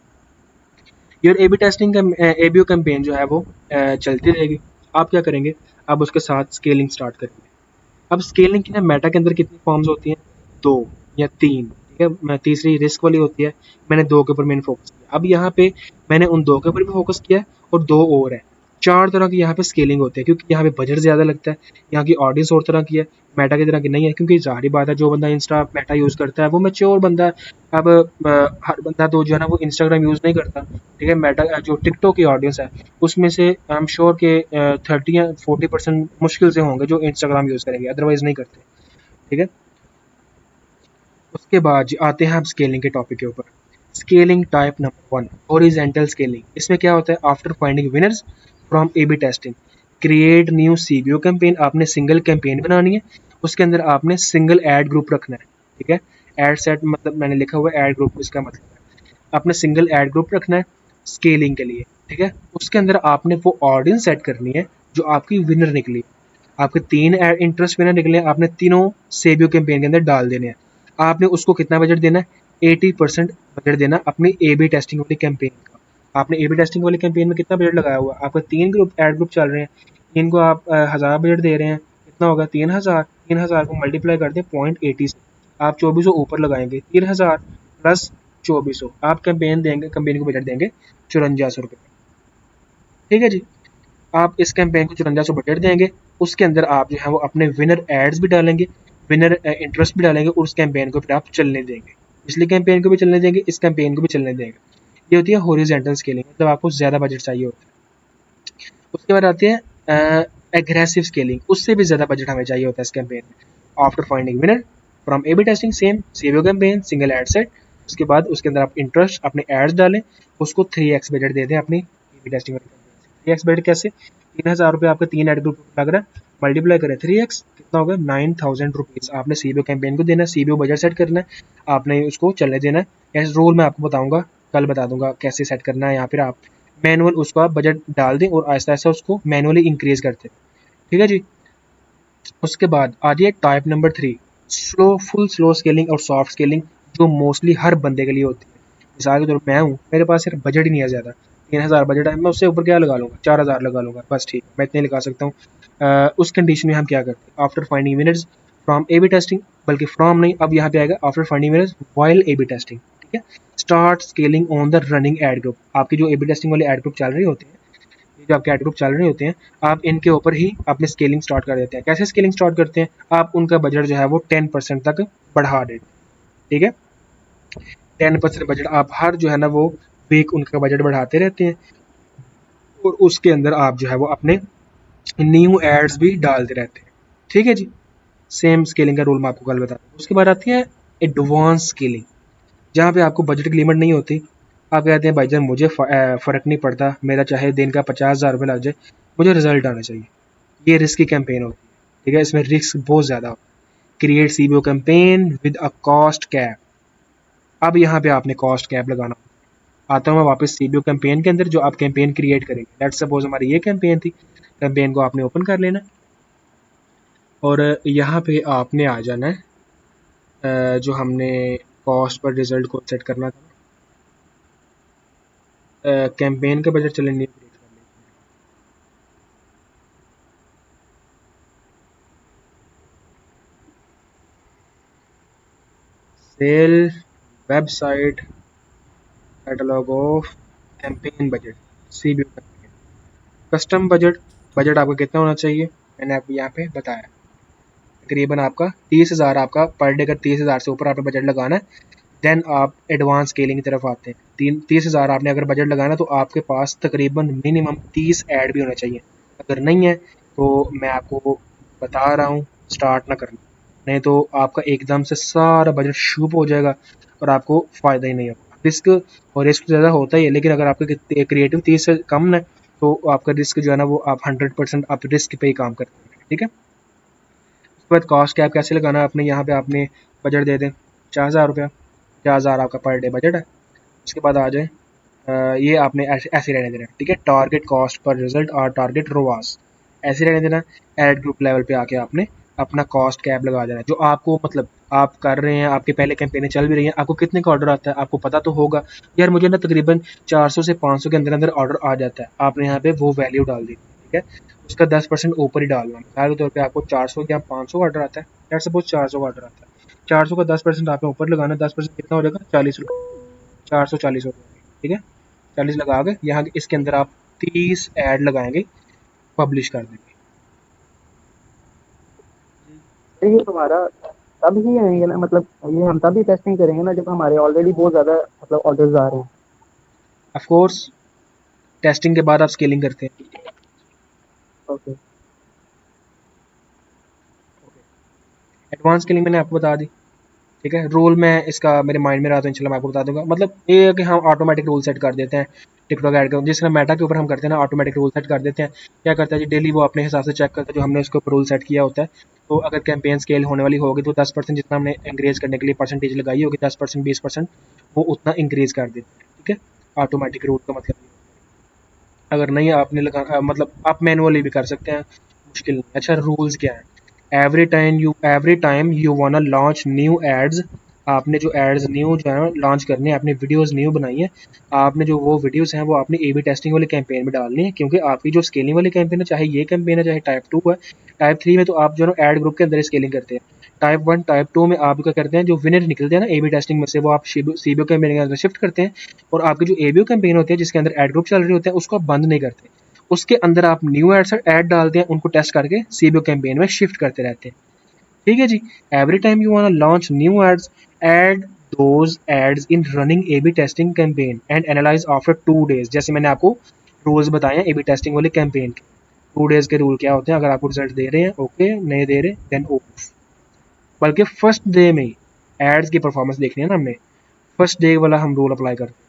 योर ए बी टेस्टिंग का ए बी ओ कैंपेन जो है वो चलती रहेगी। आप क्या करेंगे, आप उसके साथ स्केलिंग स्टार्ट करेंगे। अब स्केलिंग की ना मेटा के अंदर कितनी फॉर्म्स होती हैं? 2 या 3। ठीक है, तीसरी रिस्क वाली होती है, मैंने 2 के ऊपर मैंने फोकस किया। अब यहाँ पे मैंने उन 2 के ऊपर भी फोकस किया और 2 और है। 4 तरह की यहाँ पे स्केलिंग होती है, क्योंकि यहाँ पे बजट ज़्यादा लगता है, यहाँ की ऑडियंस और तरह की है, मेटा की तरह की नहीं है। क्योंकि ज़ाहिर बात है, जो बंदा इंस्टा मेटा यूज़ करता है वो मैच्योर बंदा है। अब हर बंदा तो जो है ना वो इंस्टाग्राम यूज़ नहीं करता। ठीक है, मेटा जो टिकटॉक की ऑडियंस है उसमें से आई एम श्योर के 30 या 40% मुश्किल से होंगे जो इंस्टाग्राम यूज़ करेंगे, अदरवाइज नहीं करते। ठीक है, उसके बाद आते हैं आप स्केलिंग के टॉपिक के ऊपर। Scaling type number 1, horizontal scaling. इसमें क्या होता है, after finding winners from A B testing, create new CBO campaign. आपने सिंगल कैंपेन बनानी है, उसके अंदर आपने सिंगल एड ग्रुप रखना है। ठीक है, एड सेट मतलब मैंने लिखा हुआ है एड ग्रुप, इसका मतलब है आपने सिंगल एड ग्रुप रखना है स्केलिंग के लिए। ठीक है, उसके अंदर आपने वो ऑडियंस सेट करनी है जो आपकी विनर निकली। आपके 3 इंटरेस्ट विनर निकले, आपने तीनों सेबियो कैंपेन के अंदर डाल देने हैं। आपने उसको कितना बजट देना है? 80% बजट देना अपनी ए बी टेस्टिंग वाली कैंपेन का। आपने ए बी टेस्टिंग वाली कैंपेन में कितना बजट लगाया हुआ है? आपके 3 ग्रुप एड ग्रुप चल रहे हैं, इनको आप 1000 बजट दे रहे हैं, कितना होगा? 3000। 3000 को मल्टीप्लाई कर दें 0.80 से, आप 2400 ऊपर लगाएंगे। 3000 प्लस 2400। आप कैंपेन को बजट देंगे 5400 रुपये। ठीक है जी, आप इस कैंपेन को 5400 बजट देंगे, उसके अंदर आप जो है वो अपने विनर एड्स भी डालेंगे, विनर इंटरेस्ट भी डालेंगे और उस कैंपेन को फिर आप चलने देंगे। पिछले कैंपेन को भी चलने देंगे, इस कैंपेन को भी चलने देंगे। ये होती है हॉरिजॉन्टल स्केलिंग, मतलब आपको ज़्यादा बजट चाहिए होता है। उसके बाद आती है एग्रेसिव स्केलिंग, उससे भी ज़्यादा बजट हमें चाहिए होता है इस कैंपेन में। After finding winner from A B testing, same CBO campaign, single ad set. उसके बाद उसके अंदर आप इंटरेस्ट अपने एड्स डालें, उसको 3x बजट दे दें अपनी ए बी टेस्टिंग वाली कैंपेन। 3x बजट कैसे? 3000 रुपये आपका 3 एड ग्रुप लग रहा है, मल्टीप्लाई करें 3x, कितना होगा? 9000 रुपीज़ आपने सीबीओ कैंपेन को देना है, सीबीओ बजट सेट करना है, आपने उसको चलने देना है। एज रोल मैं आपको बताऊंगा, कल बता दूंगा कैसे सेट करना है। या फिर आप मैनुअल उसको आप बजट डाल दें और आहिस्ता आहिस्ता उसको मैनुअली इंक्रीज करते हैं। ठीक है जी। उसके बाद आ जाइए type number 3, full slow scaling और सॉफ्ट स्केलिंग, जो मोस्टली हर बंदे के लिए होती है। मिसाल के तौर पर मैं हूँ, मेरे पास सिर्फ बजट ही नहीं है ज़्यादा, 3000 बजट है, मैं उससे ऊपर क्या लगा लूँगा? 4000 लगा लूँगा, बस ठीक है, मैं इतने लगा सकता हूँ। उस कंडीशन में हम क्या करते हैं? After finding winners from A B testing, बल्कि फ्रॉम नहीं, अब यहाँ पे आएगा after finding winners while A B testing. ठीक है, start scaling on the running ad group. आपकी जो ए बी टेस्टिंग वाले एड ग्रुप चल रही होती है, ये जो आपके एड ग्रुप चल रहे होते हैं, आप इनके ऊपर ही अपनी स्केलिंग स्टार्ट कर देते हैं। कैसे स्केलिंग स्टार्ट करते हैं? आप उनका बजट जो है वो 10% तक बढ़ा देते हैं। ठीक है, 10% बजट आप हर जो है ना वो वीक उनका बजट बढ़ाते रहते हैं, और उसके अंदर आप जो है वो अपने न्यू एड्स भी डालते रहते हैं। ठीक है जी, सेम स्केलिंग का रूल मैं आपको कल बता दूँ। उसके बाद आती है एडवांस स्केलिंग, जहाँ पे आपको बजट की लिमिट नहीं होती। आप कहते हैं भाईजान मुझे फ़र्क नहीं पड़ता, मेरा चाहे दिन का 50,000 रुपये लग जाए, मुझे रिजल्ट आना चाहिए। ये रिस्की कैंपेन होती है। ठीक है, इसमें रिस्क बहुत ज़्यादा होता है। Create CBO campaign with a cost cap. अब यहाँ पे आपने कॉस्ट कैप लगाना। आता हूँ मैं वापस सीबीओ कैंपेन के अंदर, जो आप कैंपेन क्रिएट करेंगे। लेट्स सपोज हमारी ये कैंपेन थी, कैंपेन को आपने ओपन कर लेना और यहाँ पे आपने आ जाना है जो हमने कॉस्ट पर रिजल्ट को सेट करना था। कैंपेन का बजट चलें नहीं क्रिएट कर लेते हैं। Sale website catalog off campaign budget, CBO campaign custom budget. Budget आपका कितना होना चाहिए? मैंने आपको यहाँ पे बताया, तकरीबन आपका 30,000 आपका पर डे का 30,000 से ऊपर आपने बजट लगाना है। देन आप एडवांस स्केलिंग की तरफ आते हैं। 30,000 आपने अगर बजट लगाना तो आपके पास तकरीबन मिनिमम 30 ऐड भी होना चाहिए। अगर नहीं है तो मैं आपको बता रहा हूँ स्टार्ट ना करना, नहीं तो आपका एकदम से सारा बजट शुभ हो जाएगा और आपको फ़ायदा ही नहीं होगा। रिस्क ज़्यादा होता ही है, लेकिन अगर आपके क्रिएटिव 30 से कम है तो आपका रिस्क जो है ना वो आप 100% आप रिस्क पे ही काम करते हैं। ठीक है, उसके बाद कॉस्ट कैप कैसे लगाना है? आपने यहाँ पे आपने बजट दे दें 50,000 रुपया, 50,000 आपका पर डे बजट है। उसके बाद आ जाए ये आपने ऐसे रहने देना। ठीक है, टारगेट कॉस्ट पर रिजल्ट और टारगेट रोवास ऐसे रहने देना। एड ग्रुप लेवल पे आके आपने अपना कॉस्ट कैप लगा देना, जो आपको मतलब आप कर रहे हैं, आपके पहले कैंपेनें चल भी रही हैं, आपको कितने का ऑर्डर आता है आपको पता तो होगा यार, मुझे ना तकरीबन 400 से 500 के अंदर अंदर ऑर्डर आ जाता है। आपने यहाँ पे वो वैल्यू डाल दी। ठीक है, उसका 10% ऊपर ही डालना। मिसाल के तौर पे आपको 400 या 500 ऑर्डर आता है, लेट्स सपोज 400 का ऑर्डर आता है, 400 का 10% आपने ऊपर लगाना। 10% कितना हो जाएगा? 40 रुपये, 440 हो जाएगा। ठीक है, 40 लगा के यहाँ इसके अंदर आप 30 ऐड लगाएंगे, पब्लिश कर देंगे। तो ये तुम्हारा तब ही आएंगे ना, मतलब ये हम तभी टेस्टिंग करेंगे ना जब हमारे ऑलरेडी बहुत ज़्यादा मतलब ऑर्डर्स आ रहे हैं। ऑफ कोर्स टेस्टिंग के बाद आप स्केलिंग करते हैं। ओके। एडवांस स्केलिंग मैंने आपको बता दी। ठीक है, रूल मैं इसका मेरे माइंड में रहा तो इंशाल्लाह मैं आपको बता दूंगा। मतलब ये है कि हम ऑटोमेटिक रूल सेट कर देते हैं टिकटॉक ऐड का, जिस तरह मेटा के ऊपर हम करते हैं ना, ऑटोमेटिक रूल सेट कर देते हैं। क्या करता है जी, डेली वो अपने हिसाब से चेक करता है जो हमने उसके ऊपर रूल सेट किया होता है। तो अगर कैंपेन स्केल होने वाली होगी तो 10% जितना हमने इंक्रीज करने के लिए परसेंटेज लगाई होगी, 10% 20% वो उतना इंक्रीज कर देते हैं। ठीक है, ऑटोमेटिक रूल का मतलब ये होता है। अगर नहीं आपने लगा मतलब आप मैनुअली भी कर सकते हैं, मुश्किल नहीं। अच्छा, रूल्स क्या है? Every time you wanna launch new ads, आपने जो एड्स न्यू जो है लॉन्च करने हैं, आपने वीडियोस न्यू बनाई है, आपने जो वो वीडियोस हैं वो आपने ए बी टेस्टिंग वाले कैंपेन में डालनी है। क्योंकि आपकी जो स्केलिंग वाली कैंपेन है, चाहे ये कैंपेन है चाहे टाइप 2 है, टाइप 3 में तो आप जो है एड ग्रुप के अंदर स्केलिंग करते हैं। टाइप 1 टाइप 2 में आप क्या करते हैं, जो विनर निकलते हैं ना ए बी टेस्टिंग में से, वो आप सीबीओ कैंपेन के अंदर शिफ्ट करते हैं, और आपकी जो एबीओ कैंपेन होती है जिसके अंदर एड ग्रुप चल रहे होते हैं उसको आप बंद नहीं करते, उसके अंदर आप न्यू एड डालते हैं, उनको टेस्ट करके सीबीओ कैंपेन में शिफ्ट करते रहते हैं। ठीक है जी। Every time you want launch new ads, add those ads in running A B testing campaign and analyse after 2 days. जैसे मैंने आपको रूल्स बताए हैं ए बी टेस्टिंग वाले कैंपेन के, 2 डेज के रूल क्या होते हैं, अगर आपको रिजल्ट दे रहे हैं ओके, नहीं दे रहे देन ऑफ। बल्कि फर्स्ट डे में ही एड्स की परफॉर्मेंस देखनी है ना हमने, फर्स्ट डे वाला हम रूल अप्लाई करते हैं।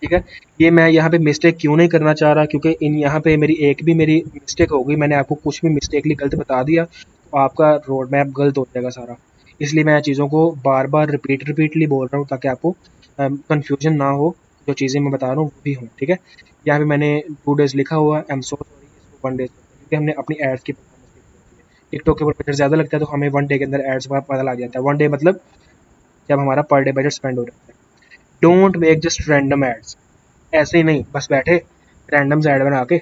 ठीक है, ये मैं यहाँ पे मिस्टेक क्यों नहीं करना चाह रहा, क्योंकि इन यहाँ पे मेरी मिस्टेक हो गई, मैंने आपको कुछ भी मिस्टेकली गलत बता दिया तो आपका रोड मैप गलत हो जाएगा सारा। इसलिए मैं चीज़ों को बार बार रिपीटली बोल रहा हूँ ताकि आपको कन्फ्यूजन ना हो, जो चीज़ें मैं बता रहा हूँ वो भी हों। ठीक है, यहाँ पे मैंने 2 डेज लिखा हुआ है, आई एम सो सॉरी, इसको 1 डेज, क्योंकि हमने अपनी एड्स की परफॉर्मेंस देखी होती है। टिकटॉक के ऊपर बजट ज़्यादा लगता है तो हमें 1 डे के अंदर एड्स का पता लग जाता है। 1 डे मतलब जब हमारा पर डे बजट स्पेंड हो जाता है। Don't make just random ads, ऐसे ही नहीं बस बैठे रैंडम ऐड बना के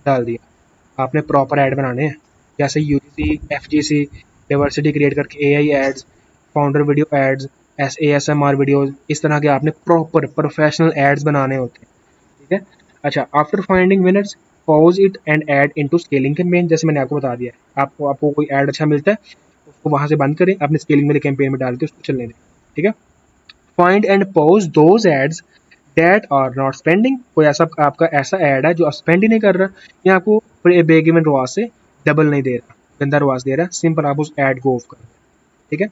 डाल दिया। आपने प्रॉपर ऐड बनाने हैं, जैसे यूजीसी, एफजीसी, डाइवर्सिटी क्रिएट करके AI ads, founder video ads, ASMR videos, इस तरह के आपने प्रॉपर प्रोफेशनल एड्स बनाने होते हैं। ठीक है, अच्छा, after finding winners pause it and add into scaling campaign. जैसे मैंने आपको बता दिया, आपको कोई ऐड अच्छा मिलता है उसको वहां से बंद करें, अपने स्केलिंग वाले कैंपेन में डाल के उसको चलने दें। ठीक है, find and pause those ads that are not spending. कोई ऐसा आपका ऐसा ऐड है जो आप स्पेंड ही नहीं कर रहा, या आपको बेगिवन रवाज से डबल नहीं दे रहा, गंदा रवाज दे रहा है, सिंपल आप उस ऐड को ऑफ कर। ठीक है,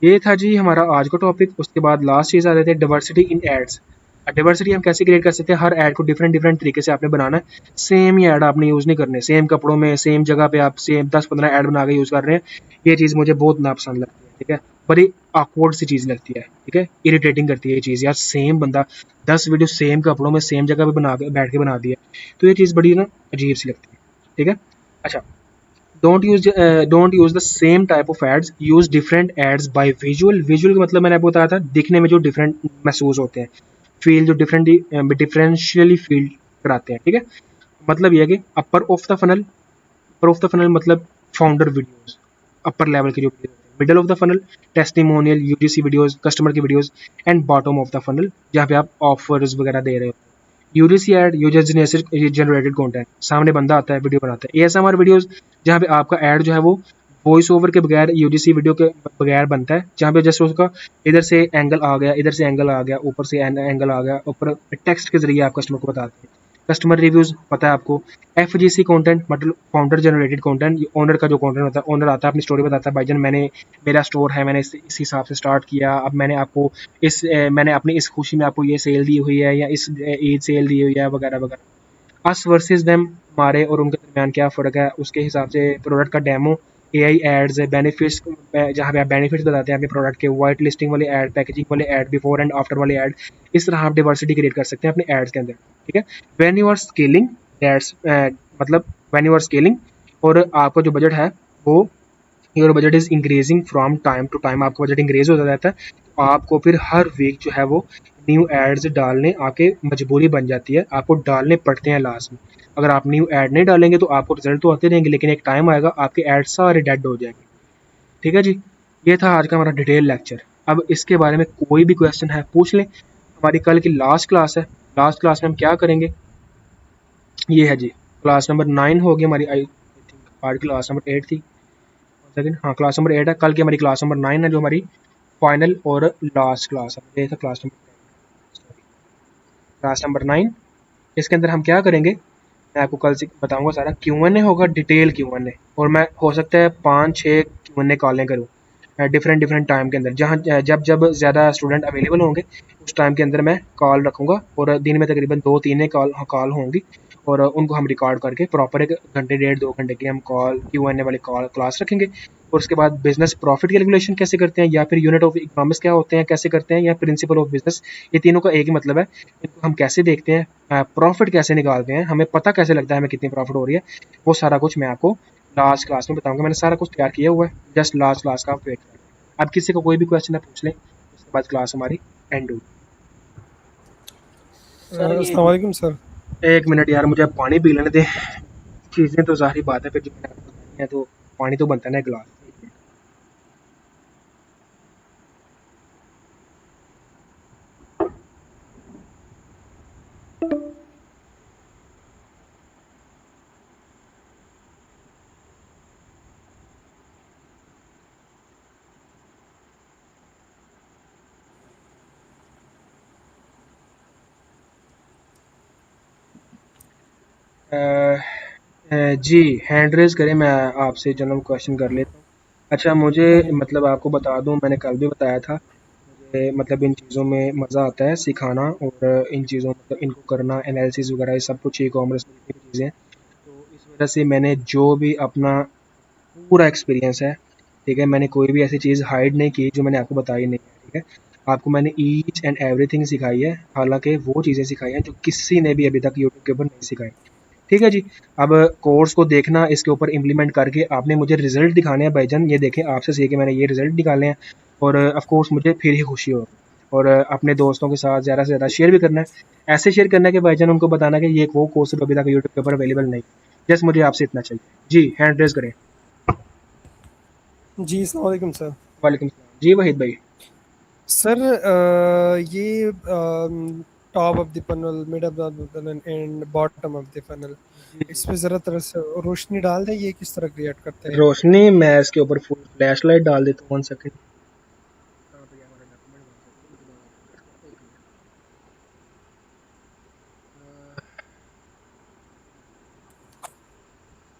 ये था जी हमारा आज का टॉपिक। उसके बाद लास्ट चीज़ आ जाती है डाइवर्सिटी इन एड्स। डाइवर्सिटी हम कैसे क्रिएट कर सकते हैं, हर ऐड को डिफरेंट डिफरेंट तरीके से आपने बनाना है, सेम ही ऐड आपने यूज़ नहीं करने, सेम कपड़ों में सेम जगह पे आप सेम 10-15 ऐड बना के यूज़ कर रहे हैं। ये चीज़ मुझे बहुत नापसंद लगती है। ठीक है, बड़ी awkward सी चीज़ लगती है। ठीक है, इरिटेटिंग करती है ये चीज़, यार सेम बंदा 10 वीडियो सेम कपड़ों में सेम जगह पे बना के बैठ के बना दिया, तो ये चीज़ बड़ी ना अजीब सी लगती है। ठीक है, अच्छा, don't use the same type of ads, use different ads by visual का मतलब मैंने आपको बताया था, दिखने में जो डिफरेंट महसूस होते हैं, फील जो डिफरेंशियली फील कराते हैं। ठीक है, मतलब यह है कि अपर ऑफ द फनल मतलब फाउंडर वीडियोस, अपर लेवल की जो video, middle of the funnel testimonial UGC videos, customer की videos, and bottom of the funnel जहाँ पे आप ऑफर्स वगैरह दे रहे हो। UGC ad, user generated content, सामने बंदा आता है वीडियो बनाता है। एएसएमआर वीडियोस जहाँ पे आपका ऐड जो है वो वॉइस ओवर के बगैर, यूजीसी वीडियो के बगैर बनता है, जहाँ पे जस्ट उसका इधर से एंगल आ गया, इधर से एंगल आ गया, ऊपर से एंगल आ गया, ऊपर टेक्स्ट के जरिए आप कस्टमर को बताते हैं। कस्टमर रिव्यूज पता है आपको। एफजीसी कंटेंट मतलब फाउंडर जनरेटेड कंटेंट, ओनर का जो कंटेंट होता है, ओनर आता है अपनी स्टोरी बताता है, भाईजान मेरा स्टोर है, मैंने इस हिसाब से स्टार्ट किया, अब मैंने अपनी इस खुशी में आपको ये सेल दी हुई है, या इस ईद सेल दी हुई है, वगैरह वगैरह। अस वर्सेस देम, हमारे और उनके दरमियान क्या फ़र्क है, उसके हिसाब से प्रोडक्ट का डेमो, एआई एड्स, बेनिफिट्स, जहाँ पे आप बेनिफिट्स बताते हैं अपने प्रोडक्ट के, वाइट लिस्टिंग वाले ऐड, पैकेजिंग वाले ऐड, बिफोर एंड आफ्टर वाले ऐड, इस तरह आप डाइवर्सिटी क्रिएट कर सकते हैं अपने एड्स के अंदर। ठीक है, when you are scaling that's मतलब व्हेन यू आर स्केलिंग, और आपका जो बजट है वो, your budget is increasing from time to time, आपका बजट इंक्रीज होता रहता है, तो आपको फिर हर वीक जो है वो न्यू एड्स डालने आके मजबूरी बन जाती है, आपको डालने पड़ते हैं लास्ट में। अगर आप न्यू ऐड नहीं डालेंगे तो आपको रिजल्ट तो आते रहेंगे, लेकिन एक टाइम आएगा आपके ऐड सारे डेड हो जाएंगे। ठीक है जी, ये था आज का हमारा डिटेल लेक्चर। अब इसके बारे में कोई भी क्वेश्चन है पूछ लें। हमारी कल की लास्ट क्लास है, लास्ट क्लास में हम क्या करेंगे, ये है जी क्लास नंबर 9 होगी हमारी, आई थिंक आज क्लास नंबर 8 थी, सेकंड, हाँ क्लास नंबर 8 है, कल की हमारी क्लास नंबर 9 है जो हमारी फाइनल और लास्ट क्लास है। ये था क्लास नंबर 9। इसके अंदर हम क्या करेंगे, मैं आपको कल से बताऊंगा सारा। Q&A होगा, डिटेल Q&A, और मैं हो सकता है 5-6 Q&A कॉलें करूँ डिफरेंट डिफरेंट टाइम के अंदर, जहाँ जब जब ज़्यादा स्टूडेंट अवेलेबल होंगे उस टाइम के अंदर मैं कॉल रखूँगा, और दिन में तकरीबन 2-3 कॉल होंगी, और उनको हम रिकॉर्ड करके प्रॉपर 1 घंटे 1.5-2 घंटे की हम Q&A वाली क्लास रखेंगे। और उसके बाद बिजनेस प्रॉफिट कैलकुलेशन कैसे करते हैं, या फिर यूनिट ऑफ इकोनॉमिक्स क्या होते हैं कैसे करते हैं, या प्रिंसिपल ऑफ बिजनेस, ये तीनों का एक ही मतलब है, इनको हम कैसे देखते हैं, प्रॉफिट कैसे निकालते हैं, हमें पता कैसे लगता है हमें कितनी प्रॉफिट हो रही है, वो सारा कुछ मैं आपको लास्ट क्लास में बताऊंगा। मैंने सारा कुछ तैयार किया हुआ है, जस्ट लास्ट क्लास का आप वेट करें। अब किसी को कोई भी क्वेश्चन है पूछ लें, उसके बाद क्लास हमारी एंड होगी। अस्सलाम वालेकुम सर। एक मिनट यार, मुझे अब पानी पी लेने दे, चीज़ें तो ज़ाहिर बात है फिर जो मैंने आपको बतानी है, तो पानी तो बनता है ना एक गिलास। जी हैंड रेज करें, मैं आपसे जनरल क्वेश्चन कर लेता हूँ। अच्छा मुझे मतलब आपको बता दूं, मैंने कल भी बताया था, मुझे मतलब इन चीज़ों में मज़ा आता है सिखाना, और इन चीज़ों मतलब इनको करना, एनालिसिस वगैरह ये सब कुछ ई कॉमर्स में जितनी भी चीज़ें हैं, तो इस वजह से मैंने जो भी अपना पूरा एक्सपीरियंस है, ठीक है, मैंने कोई भी ऐसी चीज़ हाइड नहीं की जो मैंने आपको बताई नहीं है, ठीक है। आपको मैंने ईच एंड एवरीथिंग सिखाई है, हालांकि वो चीज़ें सिखाई हैं जो किसी ने भी अभी तक यूट्यूब के ऊपर नहीं सिखाई, ठीक है जी। अब कोर्स को देखना, इसके ऊपर इम्प्लीमेंट करके आपने मुझे रिजल्ट दिखाने हैं भाईजान, ये देखें आपसे सीख के मैंने ये रिजल्ट निकाले हैं, और ऑफ कोर्स मुझे फिर ही खुशी होगी। और अपने दोस्तों के साथ ज़्यादा से ज़्यादा शेयर भी करना है, ऐसे शेयर करना है कि भाईजान उनको बताना कि ये वो कोर्स अभी तक यूट्यूब के ऊपर अवेलेबल नहीं। जस्ट मुझे आपसे इतना चाहिए जी, हैंड रेज करें। जी अस्सलाम वालेकुम सर। वालेकुम सलाम जी वहीद भाई। सर ये top of the funnel, mid of the funnel and bottom of the funnel, जी जी। इस पे जरा तरह से रोशनी डाल दें, ये किस तरह क्रिएट करते हैं? रोशनी मैं इसके ऊपर फुल फ्लैश लाइट डाल देता हूँ, 1 सेकंड। कहाँ पे गया हमारा डॉक्यूमेंट, 1 सेकंड मुझे रिफ्रेश करना, 1 मिनट।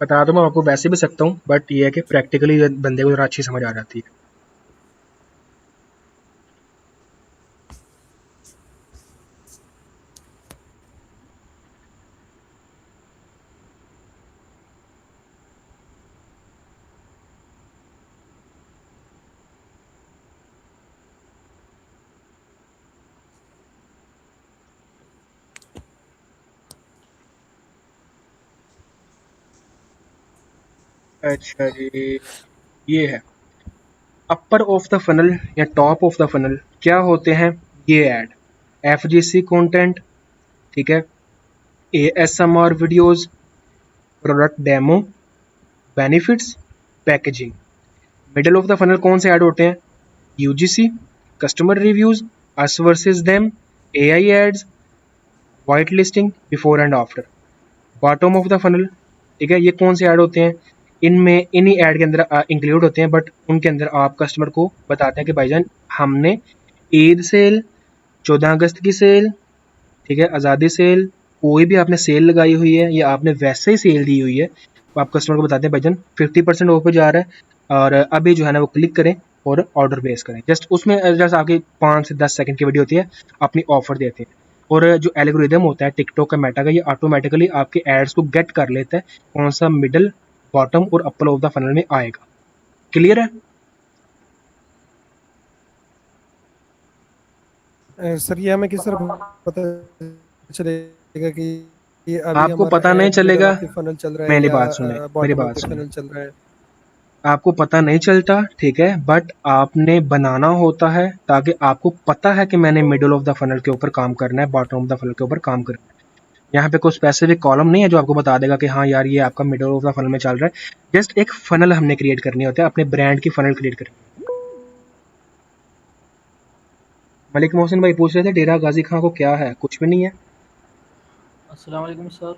बता तो मैं आपको वैसे भी सकता हूँ, बट ये है कि प्रैक्टिकली बंदे को ज़रा अच्छी समझ आ जाती है। अच्छा जी, ये है अपर ऑफ द फनल या टॉप ऑफ द फनल। क्या होते हैं ये ऐड? एफजीसी कंटेंट, ठीक है, ASMR videos, product demo, benefits, packaging. Middle of the funnel कौन से ऐड होते हैं? UGC, customer reviews, us versus them, AI ads, white listing, before and after. Bottom of the funnel, ठीक है, ये कौन से ऐड होते हैं? इनमें इन्हीं ऐड के अंदर इंक्लूड होते हैं, बट उनके अंदर आप कस्टमर को बताते हैं कि भाईजान हमने ईद सेल, 14 अगस्त की सेल, ठीक है, आज़ादी सेल, कोई भी आपने सेल लगाई हुई है या आपने वैसे ही सेल दी हुई है, तो आप कस्टमर को बताते हैं भाईजान 50% ऑफ पे जा रहा है, और अभी जो है ना वो क्लिक करें और ऑर्डर प्लेस करें। जस्ट उसमें जस्ट आपकी 5 से 10 सेकंड की वीडियो होती है, अपनी ऑफर देते हैं, और जो एल्गोरिदम होता है टिकटॉक का, मेटा का, ये ऑटोमेटिकली आपके एड्स को गेट कर लेता है कौन सा मिडल, बॉटम और अपर ऑफ द फनल में आएगा। क्लियर है? सर ये हमें किस तरह पता चलेगा कि ये अभी आपको हमारा पता नहीं ऐड मिडल चलेगा, ऑफ द फनल चल रहा है मेरी या बात सुने, मेरी बॉटम ऑफ बात द सुने, फनल चल रहा है? आपको पता नहीं चलता, ठीक है, बट आपने बनाना होता है ताकि आपको पता है कि मैंने मिडल ऑफ द फनल के ऊपर काम करना है, बॉटम ऑफ द फनल के ऊपर काम करना है। यहाँ पे कोई स्पेसिफिक कॉलम नहीं है जो आपको बता देगा कि हाँ यार ये आपका मिडल ऑफ द फनल में चल रहा है। जस्ट एक फनल हमने क्रिएट करनी होती है, अपने ब्रांड की फनल क्रिएट करनी है। मलिक मोहसिन भाई पूछ रहे थे डेरा गाजी खां को क्या है, कुछ भी नहीं है। अस्सलाम वालेकुम सर।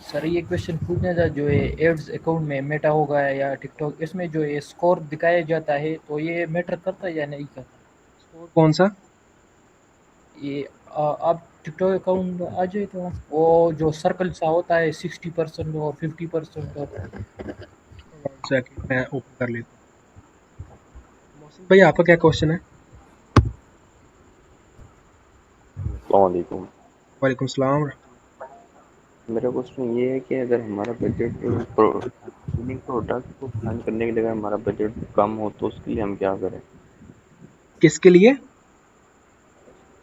सर ये क्वेश्चन पूछना था, जो ये एड्स अकाउंट में मेटा होगा या टिकटॉक, इसमें जो ये स्कोर दिखाया जाता है तो ये मैटर करता है या नहीं करता? स्कोर कौन सा? ये आप टिकटॉक अकाउंट आ जाए तो वो जो सर्कल सा होता है 60% और 50% और। सेकंड मैं ओपन कर लेता हूँ। मोहसिन भाई आपका क्या क्वेश्चन है? वालेकुम। वालेकुम सलाम। मेरा क्वेश्चन ये है कि अगर हमारा बजट विनिंग प्रोडक्ट को प्लान करने के लिए अगर हमारा बजट कम हो तो उसके लिए हम क्या करें? किसके लिए?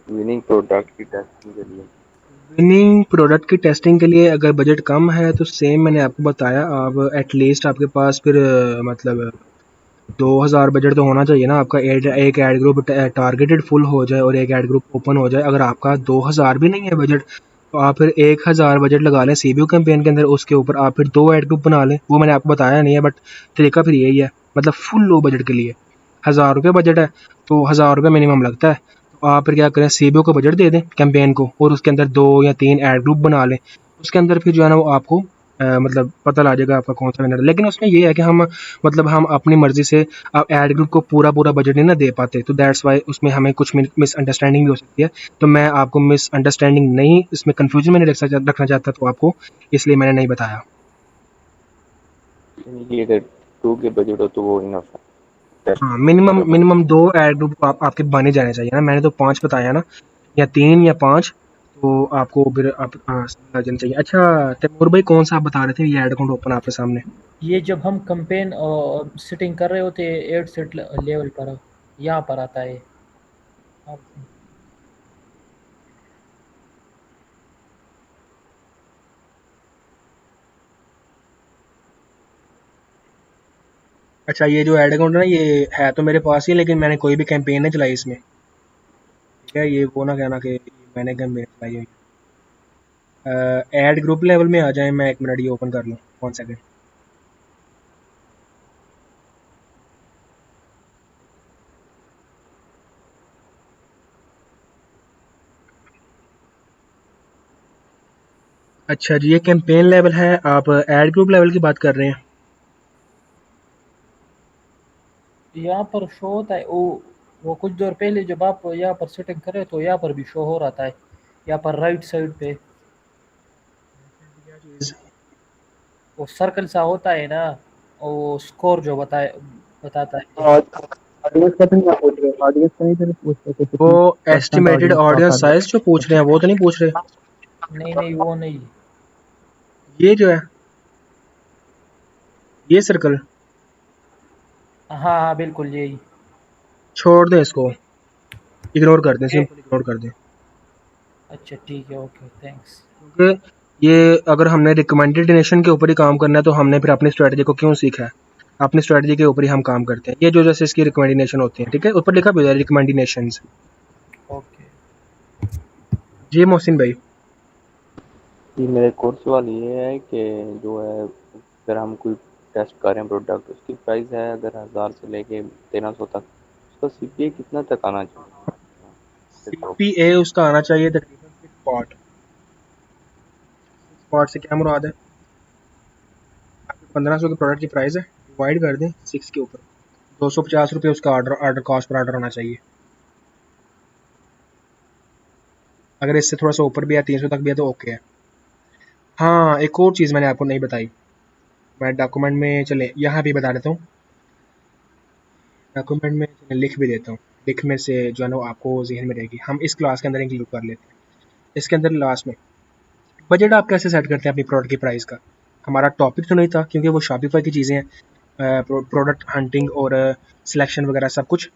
विनिंग प्रोडक्ट की टेस्टिंग के लिए। विनिंग प्रोडक्ट की टेस्टिंग के लिए अगर बजट कम है तो सेम मैंने आपको बताया, आप एटलीस्ट आपके पास फिर मतलब 2000 बजट तो होना चाहिए ना आपका। एक एड ग्रुप टारगेटेड फुल हो जाए और एक एड ग्रुप ओपन हो जाए। अगर आपका 2000 भी नहीं है बजट, तो आप फिर 1000 बजट लगा लें सीबीयू कैंपेन के अंदर, उसके ऊपर आप फिर 2 एड ग्रुप बना लें। वो मैंने आपको बताया नहीं है, बट तरीका फिर यही है, मतलब फुल लो बजट के लिए 1000 रुपये बजट है तो 1000 रुपये मिनिमम लगता है, तो आप फिर क्या करें, सीबीओ को बजट दे दें कैंपेन को, और उसके अंदर 2 या 3 ऐड ग्रुप बना लें। उसके अंदर फिर जो है ना वो आपको मतलब पता लग जाएगा आपका कौन सा विनर है। लेकिन उसमें ये है कि हम अपनी मर्जी से आप ऐड ग्रुप को पूरा बजट नहीं ना दे पाते, तो दैट्स वाई उसमें हमें कुछ मिसअंडरस्टैंडिंग भी हो सकती है। तो मैं आपको मिसअंडरस्टैंडिंग नहीं, इसमें कंफ्यूजन में नहीं रखना चाहता, तो आपको इसलिए मैंने नहीं बताया। यानी कि अगर 2 के बजट हो तो वो इनफ है टेस्ट हाँ, हमारा बन। मिनिमम 2 ऐड ग्रुप आपके बने जाने चाहिए ना। मैंने तो 5 बताया ना, या 3 या 5, तो आपको फिर आप समझ आ जाना चाहिए। अच्छा तैमूर भाई, कौन सा आप बता रहे थे ये ऐड अकाउंट ओपन आपके सामने? ये जब हम कंपेन सेटिंग कर रहे होते हैं 8 सेट लेवल पर, यहाँ पर आता है। आप- अच्छा, ये जो ऐड अकाउंट है ना, ये है तो मेरे पास ही, लेकिन मैंने कोई भी कैंपेन नहीं चलाई इसमें, ठीक है? ये वो ना कहना कि मैंने कैंपेन चलाई हुई है। ऐड ग्रुप लेवल में आ जाए, मैं 1 मिनट ये ओपन कर लूँ, 1 सेकंड। अच्छा जी, ये कैंपेन लेवल है, आप ऐड ग्रुप लेवल की बात कर रहे हैं? यहाँ पर शो होता है वो कुछ देर पहले जब आप यहाँ पर सेटिंग करें तो यहाँ पर भी शो हो रहा है, यहाँ पर राइट साइड पे वो सर्कल सा होता है ना, वो स्कोर जो बताता है। और ऑडियंस का तो नहीं आप पूछ रहे, ऑडियंस का नहीं सर पूछ रहे कि वो कितनी परसेंट एस्टिमेटेड ऑडियंस को आप ऑडियंस टारगेट। साइज जो पूछ रहे हैं, वो तो नहीं पूछ रहे? नहीं नहीं, वो नहीं। ये जो है, ये सर्कल हाँ हाँ बिल्कुल यही। छोड़ दें, इसको इग्नोर कर दें, ए, सिंपल इग्नोर कर दें। अच्छा ठीक है, ओके थैंक्स। क्योंकि ये अगर हमने रिकमेंडेड नेशन के ऊपर ही काम करना है, तो हमने फिर अपनी स्ट्रेटजी को क्यों सीखा है? अपनी स्ट्रेटजी के ऊपर ही हम काम करते हैं। ये जो जैसे इसकी रिकमेंडेशन होती है, ठीक है, ऊपर लिखा भी है रिकमेंडेशंस। ओके। जी मोहसिन भाई। जी मेरे कोर्स वाली ये है कि जो है अगर हम कोई टेस्ट कर रहे हैं प्रोडक्ट, उसकी प्राइस है अगर 1000 से लेके 1300 तक, उसका सीपीए कितना तक आना चाहिए टॉप? सीपीए उसका आना चाहिए तकरीबन 6 पॉट। 6 पॉट से क्या मुराद है? 1500 के प्रोडक्ट की प्राइस है, डिवाइड कर दें 6 के ऊपर, 250 रुपये उसका ऑर्डर कॉस्ट पर ऑर्डर होना चाहिए। अगर इससे थोड़ा सा ऊपर भी है, 300 तक भी है, तो ओके है। हाँ, एक और चीज़ मैंने आपको नहीं बताई, मैं डॉक्यूमेंट में चले यहाँ भी बता देता हूँ। डॉक्यूमेंट में चले लिख भी देता हूँ, लिख में से जो है ना आपको जहन में रहेगी। हम इस क्लास के अंदर इंक्लूड कर लेते हैं। इसके अंदर लास्ट में बजट आप कैसे सेट करते हैं अपनी प्रोडक्ट की प्राइस का? हमारा टॉपिक तो नहीं था, क्योंकि वो शॉपिफाई की चीज़ें हैं, प्रोडक्ट हंटिंग और सिलेक्शन वगैरह सब कुछ।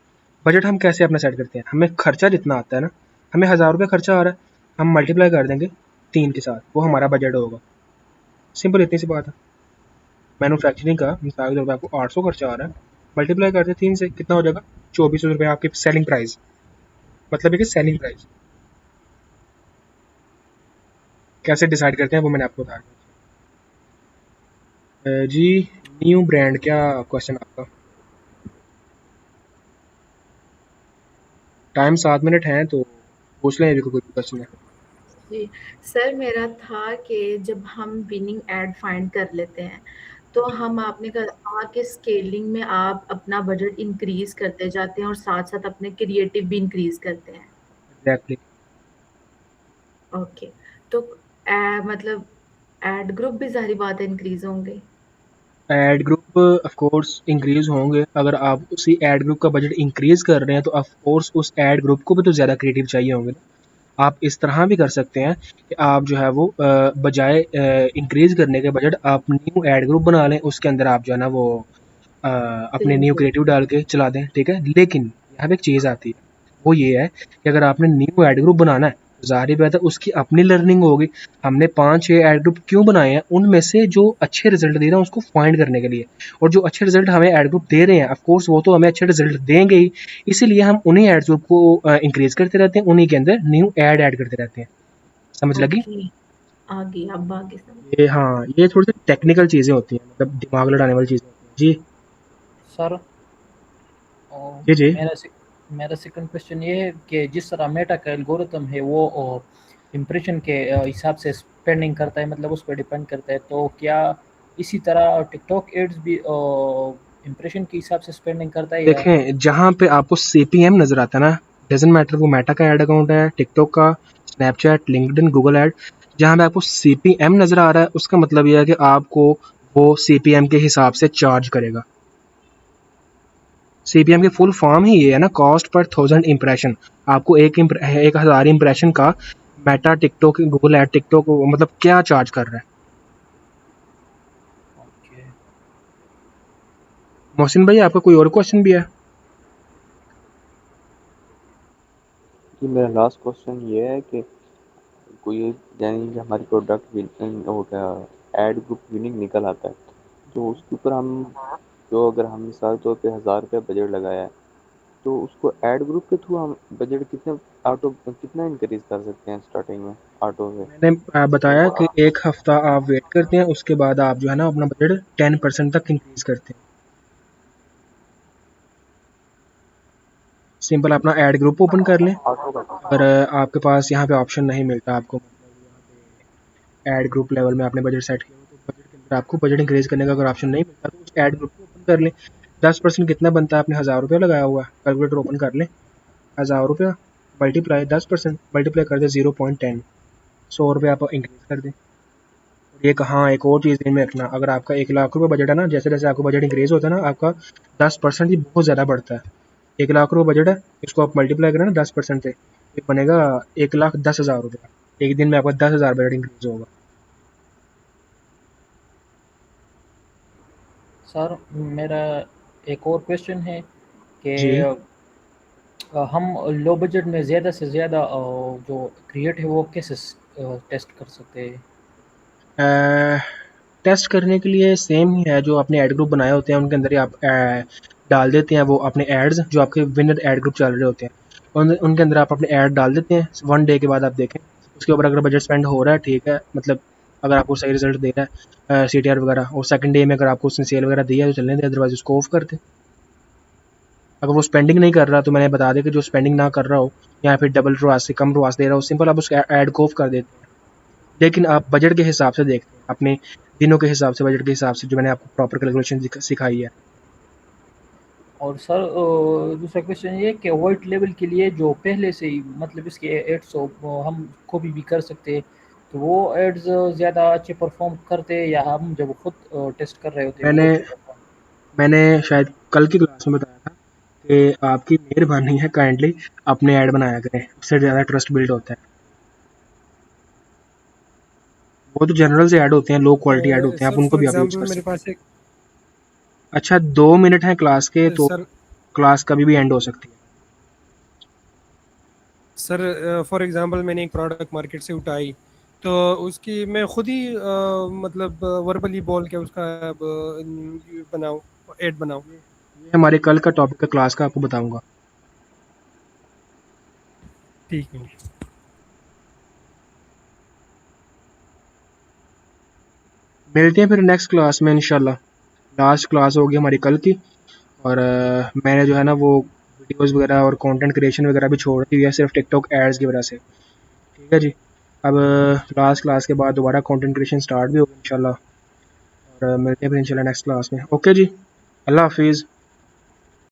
बजट हम कैसे अपना सेट करते हैं? हमें खर्चा जितना आता है ना, हमें 1000 रुपये खर्चा आ रहा है, हम मल्टीप्लाई कर देंगे 3 के साथ, वो हमारा बजट होगा। सिंपल इतनी सी बात है। मैन्युफैक्चरिंग का मिसाल के तौर पर आपको 800 खर्चा आ रहा है, मल्टीप्लाई करते 3 से, कितना हो जाएगा? 2400 रुपये आपकी सेलिंग प्राइस। मतलब है कि सेलिंग प्राइस कैसे डिसाइड करते हैं वो मैंने आपको बताया। जी, न्यू ब्रांड क्या क्वेश्चन आपका? टाइम 7 मिनट है, तो पूछ लें, अभी कोई क्वेश्चन है? जी, सर मेरा था कि जब हम विनिंग एड फाइंड कर लेते हैं, तो हम आपने कहा कि स्केलिंग में आप अपना बजट इंक्रीज़ करते जाते हैं और साथ-साथ अपने क्रिएटिव भी इंक्रीज़ करते हैं। एग्जैक्टली। ओके, तो मतलब एड ग्रुप भी ज़ाहिर बात है इंक्रीज़ होंगे। Ad group of course increase होंगे। अगर आप उसी एड ग्रुप का बजट इंक्रीज कर रहे हैं, तो ऑफ कोर्स उस एड ग्रुप को भी तो ज़्यादा क्रिएटिव चाहिए होंगे ना। आप इस तरह भी कर सकते हैं कि आप जो है वो बजाय इंक्रीज करने के बजट, आप न्यू एड ग्रुप बना लें, उसके अंदर आप जो है ना वो अपने न्यू बिल्कुल। क्रिएटिव डाल के चला दें, ठीक है। लेकिन यहाँ पे एक चीज़ आती है, वो ये है कि अगर आपने न्यू एड ग्रुप बनाना है, तो ज़ाहिर बात है उसकी अपनी लर्निंग होगी। हमने 5-6 एड ग्रुप क्यों बनाए हैं? उनमें से जो अच्छे रिजल्ट दे रहे हैं उसको फाइंड करने के लिए, और जो अच्छे रिजल्ट हमें एड ग्रुप दे रहे हैं, ऑफ कोर्स वो तो हमें अच्छे रिजल्ट देंगे ही, इसीलिए हम उन्हीं एड ग्रुप को इंक्रीज करते रहते हैं, उन्हीं के अंदर न्यू ऐड करते रहते हैं। समझ लगी? ओके, आगे अब आगे समझ। ये हाँ, ये थोड़ी सी टेक्निकल चीज़ें होती हैं, मतलब दिमाग लड़ाने वाली चीज़ें होती हैं। जी सर जी जी। मेरा मेरा सेकंड क्वेश्चन ये है कि जिस तरह मेटा का एल्गोरिथम है वो इम्प्रेशन के हिसाब से स्पेंडिंग करता है, मतलब उस पर डिपेंड करता है, तो क्या इसी तरह टिकटॉक एड्स भी इम्प्रेशन के हिसाब से स्पेंडिंग करता है या? देखें, जहाँ पे आपको CPM नज़र आता है ना, डज़न्ट मैटर वो मेटा का ऐड अकाउंट है, टिकटॉक का, स्नैपचैट, लिंक्डइन, गूगल ऐड, जहाँ पे आपको CPM नज़र आ रहा है उसका मतलब ये है कि आपको वो CPM के हिसाब से चार्ज करेगा। CPM की फुल फॉर्म ही ये है ना, कॉस्ट पर 1000 इम्प्रेशन। आपको 1000 इम्प्रेशन का Meta, TikTok, Google add, TikTok मतलब क्या चार्ज कर रहा है। ओके। मोहसिन भाई, आपका कोई और क्वेश्चन भी है? जी मेरा लास्ट क्वेश्चन ये है कि कोई यानी कि हमारी प्रोडक्ट विनिंग हो गया, एड ग्रुप विनिंग निकल आता है, तो उसके ऊपर हम जो अगर हम मिसाल तौर पे 1000 रुपये बजट लगाया है, तो उसको एड ग्रुप के थ्रू हम बजट कितना इंक्रीज कर सकते हैं स्टार्टिंग में ऑटो से? मैंने बताया कि एक हफ्ता आप वेट करते हैं, उसके बाद आप जो है ना अपना बजट 10% तक इंक्रीज करते हैं। सिंपल अपना ऐड ग्रुप ओपन कर लें। ऑटो का अगर आपके पास यहाँ पे ऑप्शन नहीं मिलता आपको, मतलब यहाँ पे ऐड ग्रुप लेवल में आपने बजट सेट किया हो, तो बजट के अंदर आपको बजट इंक्रीज करने का अगर ऑप्शन नहीं मिलता तो उस ऐड ग्रुप को ओपन कर लें। 10% कितना बनता है? आपने 1000 रुपये लगाया हुआ है, कैलकुलेटर ओपन कर लें। 1000 रुपया मल्टीप्लाई 10% मल्टीप्लाई कर दें 0.10, 100 रुपये आप इंक्रीज कर दें। और ये हाँ, एक और चीज़ ध्यान में रखना, अगर आपका 1 लाख रुपये बजट है ना, जैसे जैसे आपका बजट इंक्रीज होता है ना, आपका 10% ही बहुत ज़्यादा बढ़ता है। 1 लाख रुपये बजट है, इसको आप मल्टीप्लाई करें ना 10% से, ये बनेगा 1,10,000 रुपया। एक दिन में आपका 10,000 बजट इंक्रीज होगा। सर मेरा एक और क्वेश्चन है कि जी, हम लो बजट में ज़्यादा से ज़्यादा जो क्रिएट है वो कैसे टेस्ट कर सकते हैं? टेस्ट करने के लिए सेम ही है, जो आपने ऐड ग्रुप बनाए होते हैं उनके अंदर ही आप डाल देते हैं वो अपने एड्स, जो आपके विनर ऐड ग्रुप चल रहे होते हैं उनके अंदर आप अपने ऐड डाल देते हैं। 1 डे के बाद आप देखें उसके ऊपर, अगर बजट स्पेंड हो रहा है ठीक है, मतलब अगर आपको सही रिजल्ट दे रहा है CTR वगैरह, और सेकंड डे में अगर आपको उसने सेल वगैरह दिया है तो चलने दें, अदरवाइज उसको ऑफ कर दें। अगर वो स्पेंडिंग नहीं कर रहा तो मैंने बता दिया कि जो स्पेंडिंग ना कर रहा हो या फिर डबल ROAS से कम ROAS दे रहा हो, सिंपल आप उस ऐड को ऑफ कर देते हैं। लेकिन आप बजट के हिसाब से देखते हैं, अपने दिनों के हिसाब से, बजट के हिसाब से, जो मैंने आपको प्रॉपर कैलकुलेशन सिखाई है। और सर दूसरा क्वेश्चन ये कि वाइट लेवल के लिए जो पहले से ही मतलब इसके एड्स हम कॉपी भी कर सकते हैं, तो वो एड्स ज़्यादा अच्छे परफॉर्म करते हैं या हम जब खुद टेस्ट कर रहे होते हैं वो मैंने अच्छे परफॉर्म? मैंने शायद कल की क्लास में बताया था कि आपकी मेहरबानी है, काइंडली अपने ऐड बनाया करें, उससे ज़्यादा ट्रस्ट बिल्ड होता है। वो तो जनरल से ऐड होते हैं, लो क्वालिटी ऐड होते हैं, आप सर उनको फॉर भी आप यूज़ एग्जांपल कर मेरे सकते पास एक हैं। अच्छा, 2 मिनट हैं क्लास के, तो सर क्लास कभी भी एंड हो सकती है। सर फॉर एग्जांपल मैंने एक प्रोडक्ट मार्केट से उठाई, तो उसकी मैं खुद ही मतलब वर्बली बोल के उसका बनाऊं, एड बनाऊं। ये हमारे कल का टॉपिक है क्लास का, आपको बताऊंगा। ठीक है। मिलते हैं फिर नेक्स्ट क्लास में इंशाल्लाह। लास्ट क्लास होगी हमारी कल की, और मैंने जो है ना वो वीडियोस वगैरह और कंटेंट क्रिएशन वगैरह भी छोड़ दी है, सिर्फ टिकटॉक एड्स की वजह से। ठीक है जी। अब लास्ट क्लास के बाद दोबारा कंटेंट क्रिएशन स्टार्ट भी होगी इंशाल्लाह, और मिलते हैं फिर इंशाल्लाह नेक्स्ट क्लास में। ओके जी, अल्लाह हाफिज़।